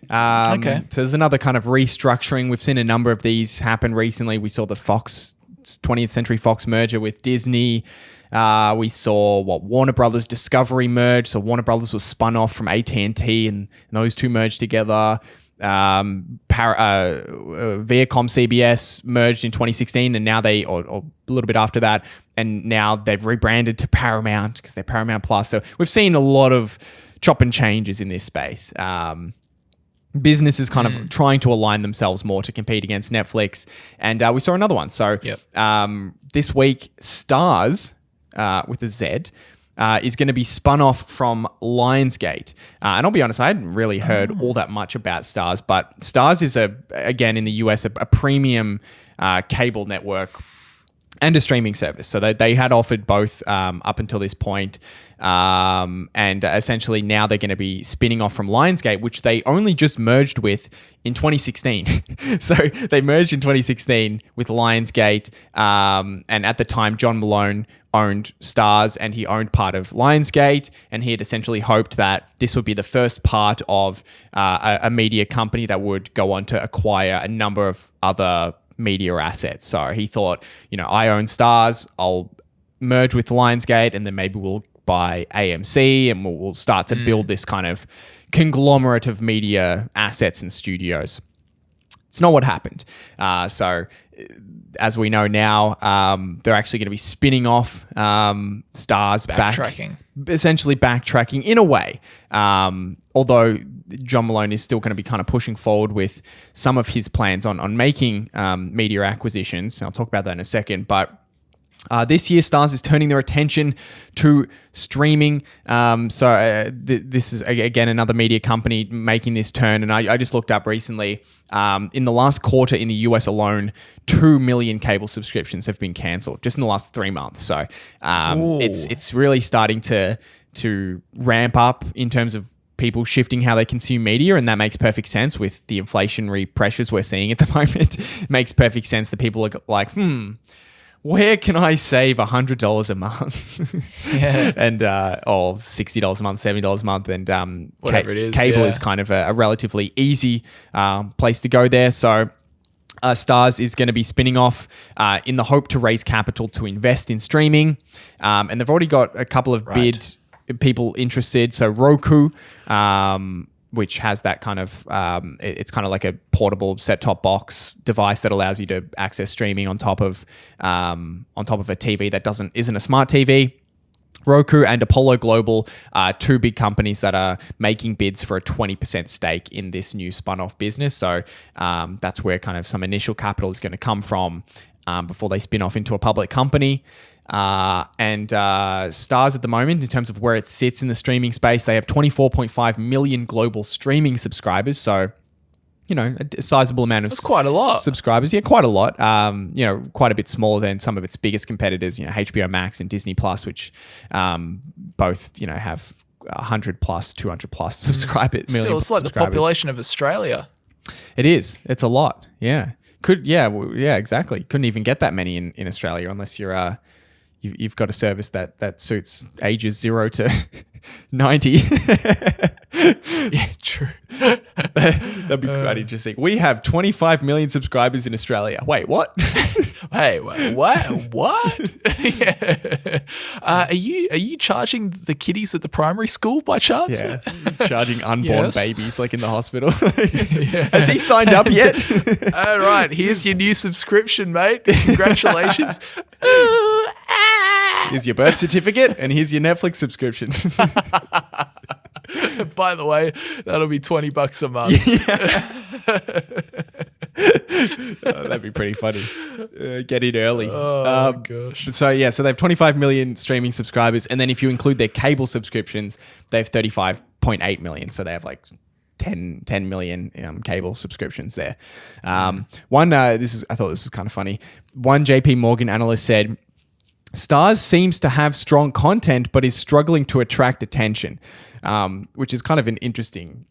So there's another kind of restructuring. We've seen a number of these happen recently. We saw the 20th Century Fox merger with Disney. We saw Warner Brothers Discovery merge. So Warner Brothers was spun off from AT&T, and those two merged together. Viacom CBS merged in 2016, and now or a little bit after that, and now they've rebranded to Paramount because they're Paramount Plus. So we've seen a lot of chop and changes in this space. Businesses kind of trying to align themselves more to compete against Netflix, and we saw another one. So this week, Starz with a Z is going to be spun off from Lionsgate. And I'll be honest, I hadn't really heard all that much about Starz, but Starz is, again, in the US, a premium cable network and a streaming service. So they had offered both up until this point. And essentially now they're going to be spinning off from Lionsgate, which they only just merged with in 2016. So they merged in 2016 with Lionsgate. And at the time, John Malone owned Starz and he owned part of Lionsgate, and he had essentially hoped that this would be the first part of a media company that would go on to acquire a number of other media assets. So he thought, I own Starz, I'll merge with Lionsgate, and then maybe we'll buy AMC and we'll start to build this kind of conglomerate of media assets and studios. It's not what happened. So as we know now, they're actually going to be spinning off Starz essentially backtracking in a way. Although John Malone is still going to be kind of pushing forward with some of his plans on making media acquisitions. I'll talk about that in a second. But this year, Starz is turning their attention to streaming. This is, again, another media company making this turn. And I just looked up recently, in the last quarter in the US alone, 2 million cable subscriptions have been cancelled just in the last 3 months. So it's really starting to ramp up in terms of people shifting how they consume media, and that makes perfect sense with the inflationary pressures we're seeing at the moment. It makes perfect sense that people are like, where can I save $100 a month? And or $60 a month, $70 a month, and whatever it is. Cable is kind of a relatively easy place to go there. So Starz is going to be spinning off in the hope to raise capital to invest in streaming, and they've already got a couple of bid people interested. So Roku, which has that kind of, it's kind of like a portable set-top box device that allows you to access streaming on top of a TV that isn't a smart TV. Roku and Apollo Global are two big companies that are making bids for a 20% stake in this new spun-off business. So that's where kind of some initial capital is going to come from before they spin off into a public company. And Starz at the moment, in terms of where it sits in the streaming space, they have 24.5 million global streaming subscribers. So, you know, a sizable amount of quite a lot. Subscribers. Yeah, quite a lot. You know, quite a bit smaller than some of its biggest competitors, you know, HBO Max and Disney Plus, which both, you know, have 100 plus, 200 plus subscribers. Still, it's like the population of Australia. It is. It's a lot. Yeah. Exactly. Couldn't even get that many in Australia unless you've got a service that suits ages 0 to 90. Yeah, true. That'd be quite interesting. We have 25 million subscribers in Australia. Wait, what? Hey, what? Yeah. Are you charging the kiddies at the primary school by chance? Yeah, charging unborn babies like in the hospital. Yeah. Has he signed up yet? All right, here's your new subscription, mate. Congratulations. Here's your birth certificate and here's your Netflix subscription. By the way, that'll be $20 a month. Yeah. That'd be pretty funny. Get in early. Oh, gosh. So they have 25 million streaming subscribers. And then if you include their cable subscriptions, they have 35.8 million. So they have like 10 million cable subscriptions there. I thought this was kind of funny. One JP Morgan analyst said, Starz seems to have strong content, but is struggling to attract attention, which is kind of an interesting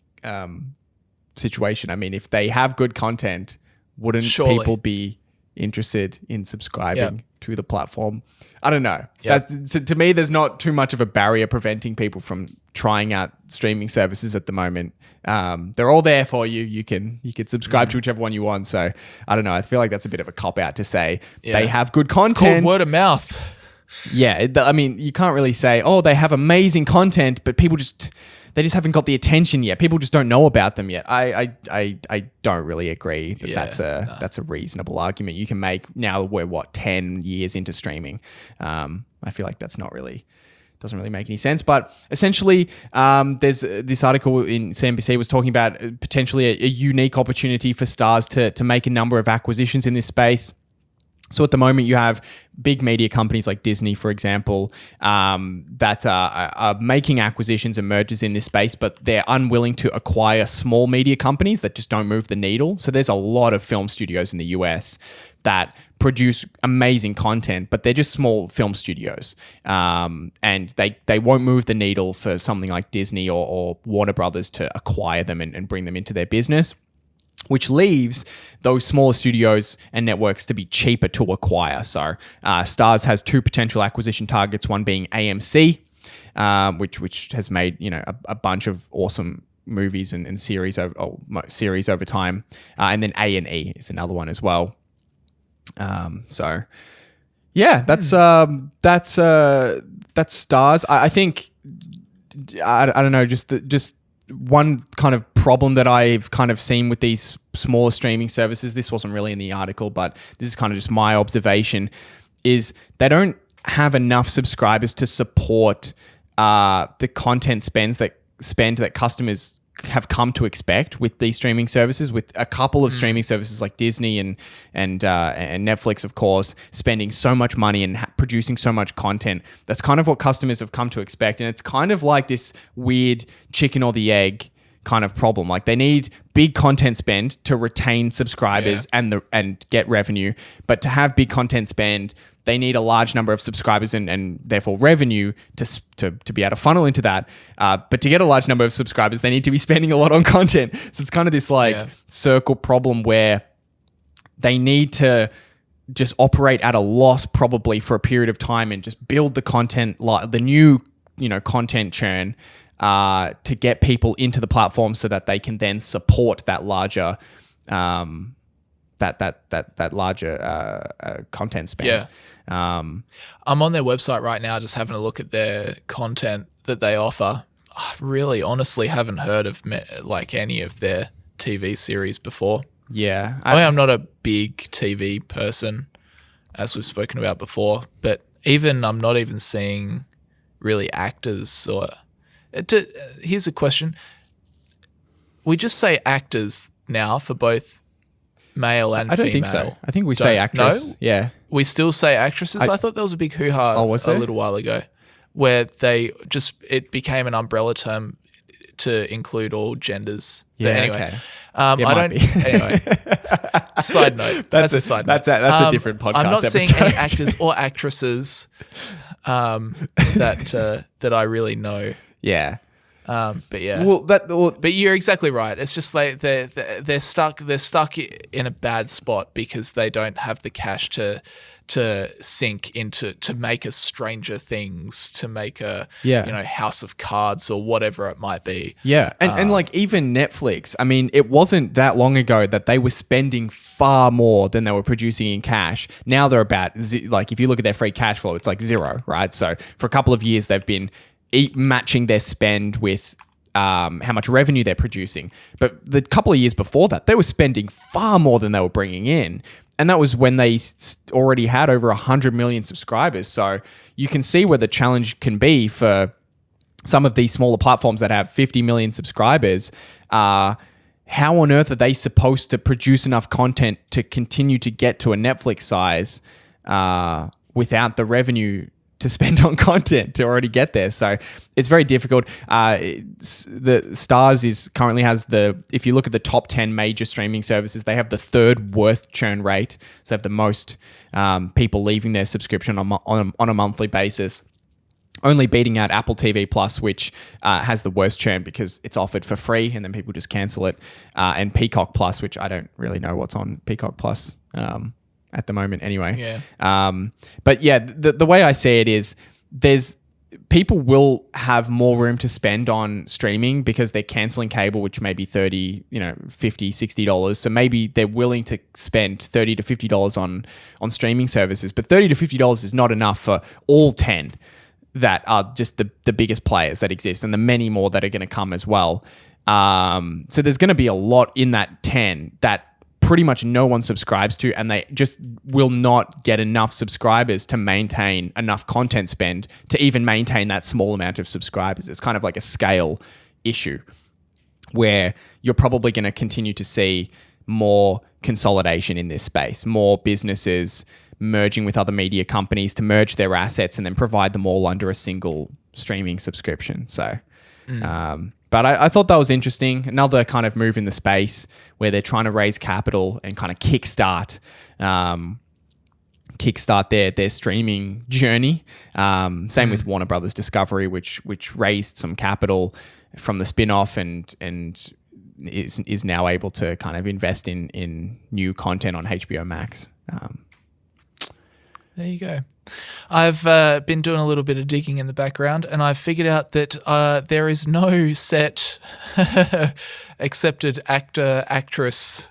situation. I mean, if they have good content, wouldn't people be interested in subscribing to the platform? I don't know. To me, there's not too much of a barrier preventing people from trying out streaming services at the moment. They're all there for you. You can subscribe to whichever one you want. So I don't know. I feel like that's a bit of a cop out to say they have good content. It's called word of mouth. Yeah, I mean, you can't really say, oh, they have amazing content, but people just haven't got the attention yet. People just don't know about them yet. I don't really agree that that's a reasonable argument you can make. Now we're 10 years into streaming. I feel like that's doesn't really make any sense. But essentially, there's this article in CNBC was talking about potentially a unique opportunity for Starz to make a number of acquisitions in this space. So at the moment, you have big media companies like Disney, for example, that are making acquisitions and mergers in this space, but they're unwilling to acquire small media companies that just don't move the needle. So there's a lot of film studios in the US that produce amazing content, but they're just small film studios. And they won't move the needle for something like Disney or Warner Brothers to acquire them and bring them into their business, which leaves those smaller studios and networks to be cheaper to acquire. So Starz has two potential acquisition targets, one being AMC, which has made a bunch of awesome movies and series over time, and then A&E is another one as well. So yeah, that's Starz. I think I don't know, just one kind of problem that I've kind of seen with these smaller streaming services, this wasn't really in the article, but this is kind of just my observation, is they don't have enough subscribers to support the content spend that customers have come to expect with these streaming services, with a couple of streaming services like Disney and Netflix, of course, spending so much money and producing so much content. That's kind of what customers have come to expect. And it's kind of like this weird chicken or the egg kind of problem. Like they need big content spend to retain subscribers and get revenue. But to have big content spend, they need a large number of subscribers and therefore revenue to be able to funnel into that. But to get a large number of subscribers, they need to be spending a lot on content. So it's kind of this circle problem where they need to just operate at a loss probably for a period of time and just build the content, the new content churn to get people into the platform so that they can then support that larger that larger content spend. Yeah. I'm on their website right now just having a look at their content that they offer. I really honestly haven't heard of any of their TV series before. Yeah. I'm not a big TV person, as we've spoken about before, but I'm not even seeing really actors or. Here's a question: we just say actors now for both male and female. I don't think so. I think we say actress. No? Yeah. We still say actresses. I thought there was a big hoo-ha a little while ago where it became an umbrella term to include all genders. Yeah, but anyway, okay. I don't. Anyway, side note. That's a side note. That's a different podcast. I'm not episode. seeing any actors or actresses that I really know. Yeah. But yeah. But you're exactly right. It's just like they're stuck in a bad spot because they don't have the cash to sink into to make a Stranger Things, to make a House of Cards or whatever it might be. Yeah. And like even Netflix, I mean, it wasn't that long ago that they were spending far more than they were producing in cash. Now they're about like if you look at their free cash flow, it's like zero, right? So for a couple of years they've been matching their spend with how much revenue they're producing. But the couple of years before that, they were spending far more than they were bringing in. And that was when they already had over 100 million subscribers. So you can see where the challenge can be for some of these smaller platforms that have 50 million subscribers. How on earth are they supposed to produce enough content to continue to get to a Netflix size without the revenue to spend on content to already get there? So it's very difficult. The Starz currently has if you look at the top 10 major streaming services, they have the third worst churn rate. So they have the most people leaving their subscription on a monthly basis, only beating out Apple TV Plus, which has the worst churn because it's offered for free and then people just cancel it, and Peacock Plus, which I don't really know what's on Peacock Plus at the moment anyway. Yeah. But yeah, the way I see it is people will have more room to spend on streaming because they're canceling cable, which may be $30, $50, $60. So maybe they're willing to spend $30 to $50 on streaming services, but $30 to $50 is not enough for all 10 that are just the biggest players that exist and the many more that are going to come as well. So there's going to be a lot in that 10 that pretty much no one subscribes to, and they just will not get enough subscribers to maintain enough content spend to even maintain that small amount of subscribers. It's kind of like a scale issue where you're probably going to continue to see more consolidation in this space, more businesses merging with other media companies to merge their assets and then provide them all under a single streaming subscription. So, but I thought that was interesting. Another kind of move in the space where they're trying to raise capital and kind of kickstart their streaming journey. Same with Warner Brothers Discovery, which raised some capital from the spinoff and is now able to kind of invest in new content on HBO Max. There you go. I've been doing a little bit of digging in the background, and I've figured out that there is no set accepted actor, actress.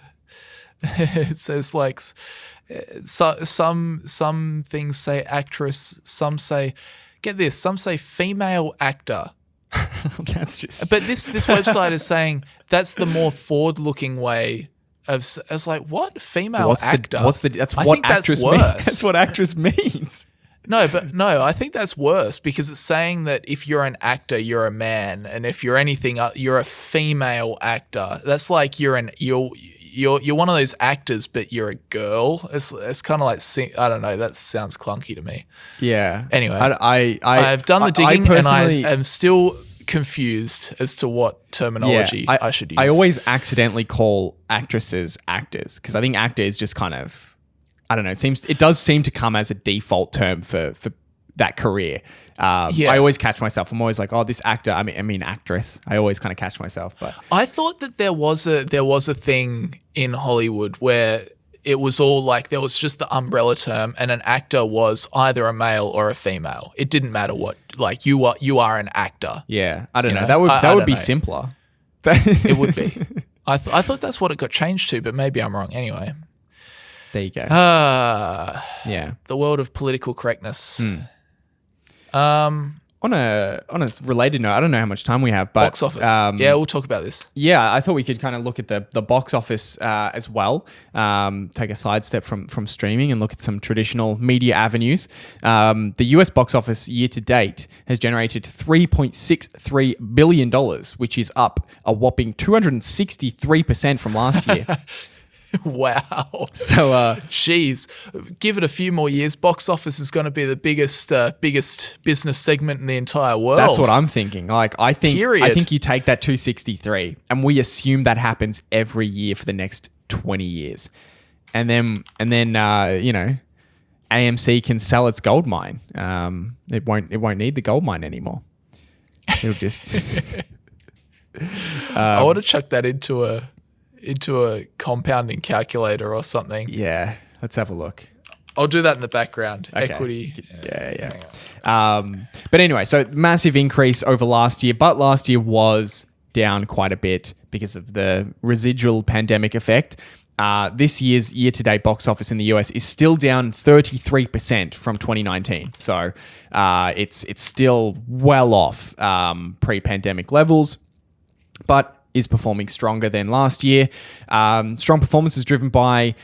It says like some things say actress, some say, get this, some say female actor. That's just. But this website is saying that's the more forward-looking way. It's like, what? Female actor? That's what actress means. That's what actress means. No, I think that's worse because it's saying that if you're an actor, you're a man, and if you're anything, you're a female actor. That's like you're one of those actors, but you're a girl. It's kind of like, I don't know. That sounds clunky to me. Yeah. Anyway, I've done the digging, and I am still confused as to what terminology I should use. I always accidentally call actresses actors because I think actor is just kind of, I don't know. It does seem to come as a default term for that career. I always catch myself. I'm always like, oh, this actor. I mean actress. I always kind of catch myself. But I thought that there was a thing in Hollywood where it was all like there was just the umbrella term, and an actor was either a male or a female. It didn't matter what. Like you are an actor. Yeah, I don't know. That would be simpler. It would be. I thought that's what it got changed to, but maybe I'm wrong. Anyway, there you go. Yeah, the world of political correctness. On on a related note, I don't know how much time we have, but Box office. Yeah, we'll talk about this. Yeah, I thought we could kind of look at the box office as well. Take a sidestep from streaming and look at some traditional media avenues. The US box office year to date has generated $3.63 billion, which is up a whopping 263% from last year. Wow. So, geez, give it a few more years. Box office is going to be the biggest business segment in the entire world. that's what I'm thinking. Like, I think Period. you take that 263 and we assume that happens every year for the next 20 years. And then AMC can sell its gold mine. It won't need the gold mine anymore. It'll just I want to chuck that into a compounding calculator or something. yeah, let's have a look. I'll do that in the background. Okay. Equity. Yeah. But anyway, so massive increase over last year, but last year was down quite a bit because of the residual pandemic effect. This year's year-to-date box office in the US is still down 33% from 2019. So it's still well off pre-pandemic levels, but is performing stronger than last year. Strong performance is driven by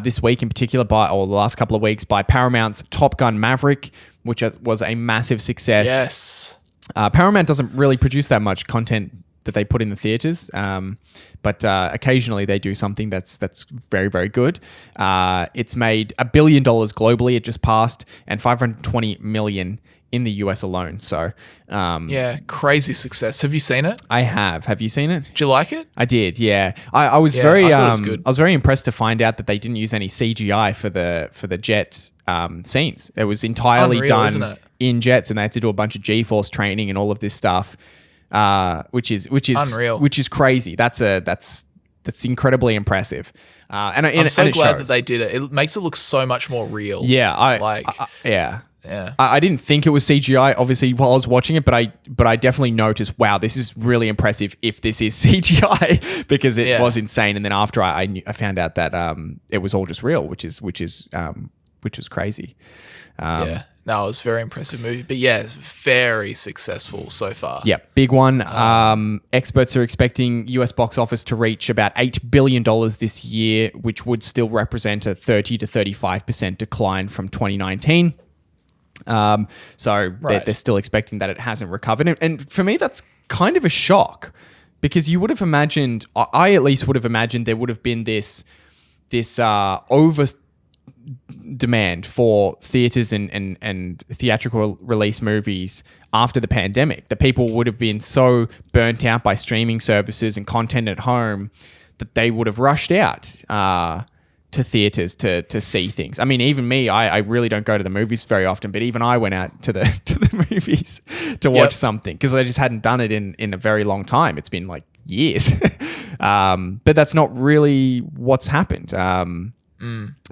this week in particular, or the last couple of weeks, by Paramount's Top Gun Maverick, which was a massive success. Yes. Paramount doesn't really produce that much content that they put in the theaters, but occasionally they do something that's very, very good. It's made $1 billion globally. It just passed, and 520 million in the US alone. So, Yeah, crazy success. Have you seen it? I have. Have you seen it? Do you like it? I did. Yeah, I was Yeah, very. I thought it was good. I was very impressed to find out that they didn't use any CGI for the jet scenes. It was entirely Unreal, isn't done it? in jets, and they had to do a bunch of G-force training and all of this stuff, which is Unreal. which is crazy. That's incredibly impressive. I'm so and it glad shows. that they did it. It makes it look so much more real. Yeah, Yeah. I didn't think it was CGI, obviously, while I was watching it, but I definitely noticed, wow, this is really impressive if this is CGI, because it was insane. And then after I found out that it was all just real, which is crazy. Yeah. No, it was a very impressive movie. But yeah, it's very successful so far. Yeah, big one. Experts are expecting US box office to reach about $8 billion this year, which would still represent a 30 to 35% decline from 2019. So they're still expecting that it hasn't recovered. And for me, that's kind of a shock, because you would have imagined, I at least would have imagined, there would have been this over demand for theaters and theatrical release movies after the pandemic, that people would have been so burnt out by streaming services and content at home that they would have rushed out to theaters to see things. I mean, even me, I really don't go to the movies very often, but even I went out to the movies to watch something, because I just hadn't done it in a very long time. It's been like years. But that's not really what's happened.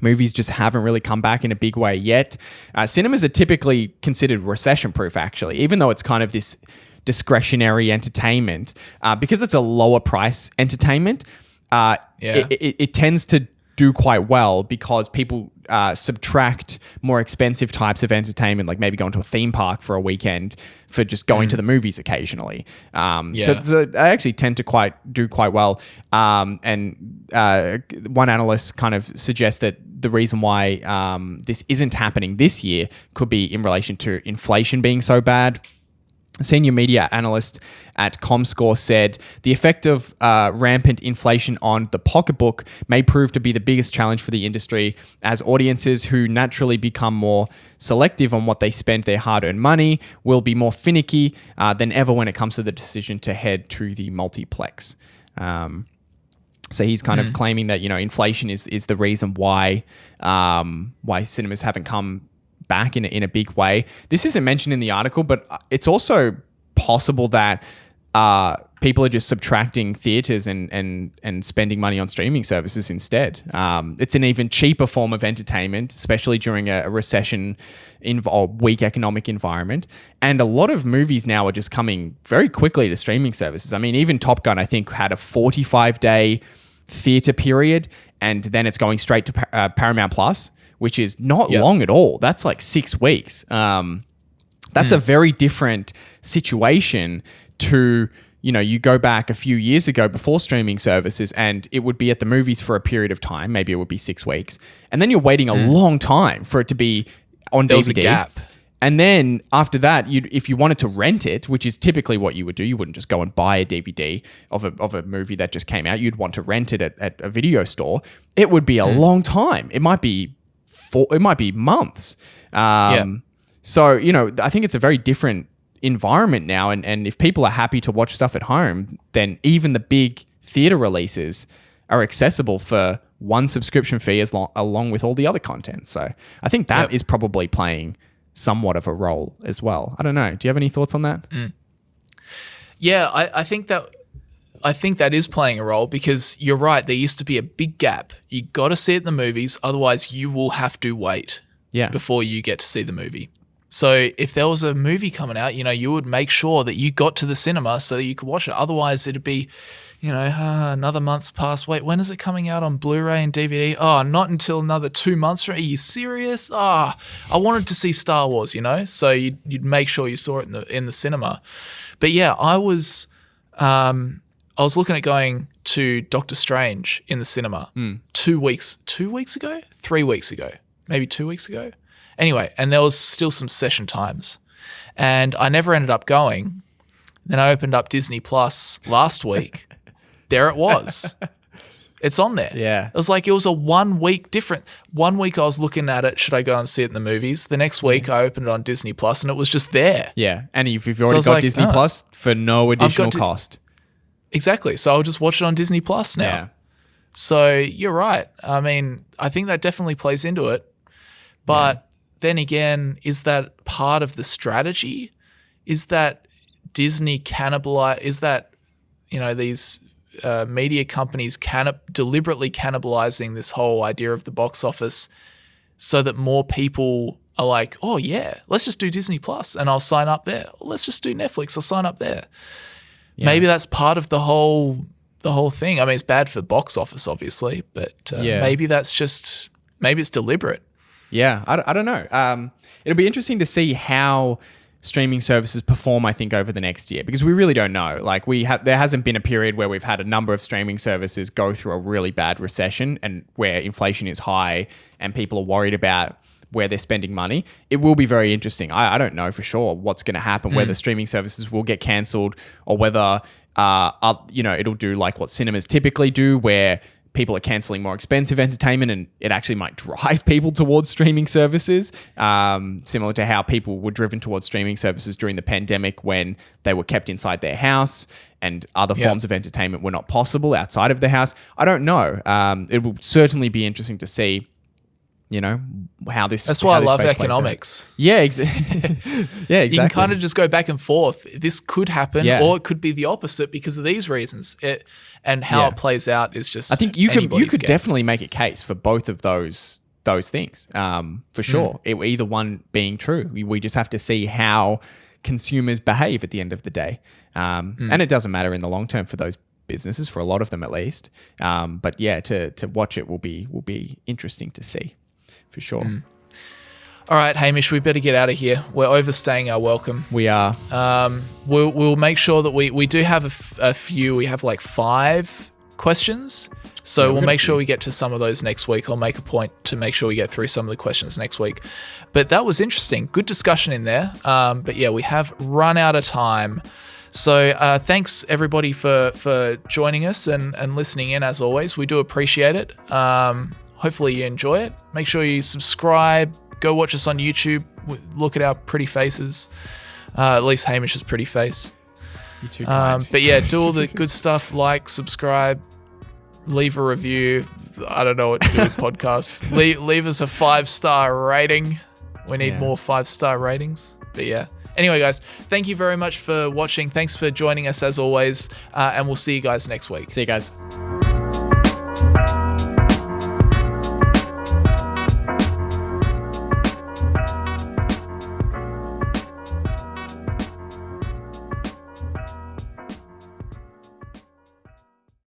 Movies just haven't really come back in a big way yet. Cinemas are typically considered recession-proof, actually, even though it's kind of this discretionary entertainment. Because it's a lower price entertainment, it tends to do quite well, because people subtract more expensive types of entertainment, like maybe going to a theme park for a weekend for just going to the movies occasionally. So I actually tend to do quite well. And one analyst kind of suggests that the reason why this isn't happening this year could be in relation to inflation being so bad. A senior media analyst at Comscore said the effect of rampant inflation on the pocketbook may prove to be the biggest challenge for the industry, as audiences who naturally become more selective on what they spend their hard-earned money will be more finicky than ever when it comes to the decision to head to the multiplex. So he's kind of claiming that, inflation is the reason why cinemas haven't come back in a big way. This isn't mentioned in the article, but it's also possible that people are just subtracting theaters and spending money on streaming services instead. It's an even cheaper form of entertainment, especially during a recession or weak economic environment. And a lot of movies now are just coming very quickly to streaming services. I mean, even Top Gun, I think, had a 45-day theater period, and then it's going straight to Paramount Plus, which is not long at all. That's like 6 weeks. That's a very different situation to, you go back a few years ago before streaming services and it would be at the movies for a period of time. Maybe it would be 6 weeks. And then you're waiting a long time for it to be on There DVD. was a gap. And then after that, if you wanted to rent it, which is typically what you would do, you wouldn't just go and buy a DVD of a movie that just came out. You'd want to rent it at a video store. It would be a long time. It might be months. So, I think it's a very different environment now. And if people are happy to watch stuff at home, then even the big theater releases are accessible for one subscription fee along with all the other content. So I think that is probably playing somewhat of a role as well. I don't know. Do you have any thoughts on that? Yeah, I think that is playing a role because you're right. There used to be a big gap. You got to see it in the movies. Otherwise, you will have to wait before you get to see the movie. So if there was a movie coming out, you would make sure that you got to the cinema so that you could watch it. Otherwise, it'd be, another month's passed. Wait, when is it coming out on Blu-ray and DVD? Oh, not until another 2 months. Are you serious? I wanted to see Star Wars, So you'd make sure you saw it in the cinema. But yeah, I was looking at going to Doctor Strange in the cinema 2 weeks ago, 3 weeks ago, maybe 2 weeks ago. Anyway, and there was still some session times. And I never ended up going. Then I opened up Disney Plus last week. There it was. It's on there. Yeah. It was a 1 week different. 1 week I was looking at it, should I go and see it in the movies? The next week I opened it on Disney Plus and it was just there. Yeah. And if you've already got Disney Plus for no additional cost. Exactly. So I'll just watch it on Disney Plus now. Yeah. So you're right. I mean, I think that definitely plays into it. But then again, is that part of the strategy? Is that Disney these media companies deliberately cannibalizing this whole idea of the box office so that more people are like, oh yeah, let's just do Disney Plus and I'll sign up there. Or let's just do Netflix, I'll sign up there. Yeah. Maybe that's part of the whole thing. I mean, it's bad for box office, obviously, but maybe it's deliberate. Yeah, I don't know. It'll be interesting to see how streaming services perform, I think, over the next year because we really don't know. Like there hasn't been a period where we've had a number of streaming services go through a really bad recession and where inflation is high and people are worried about where they're spending money. It will be very interesting. I don't know for sure what's going to happen, whether streaming services will get cancelled or whether it'll do like what cinemas typically do where people are cancelling more expensive entertainment and it actually might drive people towards streaming services, similar to how people were driven towards streaming services during the pandemic when they were kept inside their house and other forms of entertainment were not possible outside of the house. I don't know. It will certainly be interesting to see, how this. That's why I love economics. Yeah, exactly. Yeah, exactly. You can kind of just go back and forth. This could happen, or it could be the opposite because of these reasons. And how it plays out is just. I think you could definitely make a case for both of those things, for sure. Either one being true. We just have to see how consumers behave at the end of the day, and it doesn't matter in the long term for those businesses, for a lot of them at least. But yeah, to watch it will be interesting to see. For sure. All right, Hamish, we better get out of here. We're overstaying our welcome. We are. We'll make sure that we do have a few. We have like 5 questions. So we'll make sure we get to some of those next week. I'll make a point to make sure we get through some of the questions next week. But that was interesting. Good discussion in there. But yeah, we have run out of time. So thanks everybody for joining us and listening in as always. We do appreciate it. Hopefully you enjoy it. Make sure you subscribe. Go watch us on YouTube. Look at our pretty faces. At least Hamish's pretty face. You too kind. But yeah, do all the good stuff. Like, subscribe, leave a review. I don't know what to do with podcasts. Leave us a 5-star rating. We need more 5-star ratings. But yeah. Anyway, guys, thank you very much for watching. Thanks for joining us as always. And we'll see you guys next week. See you guys.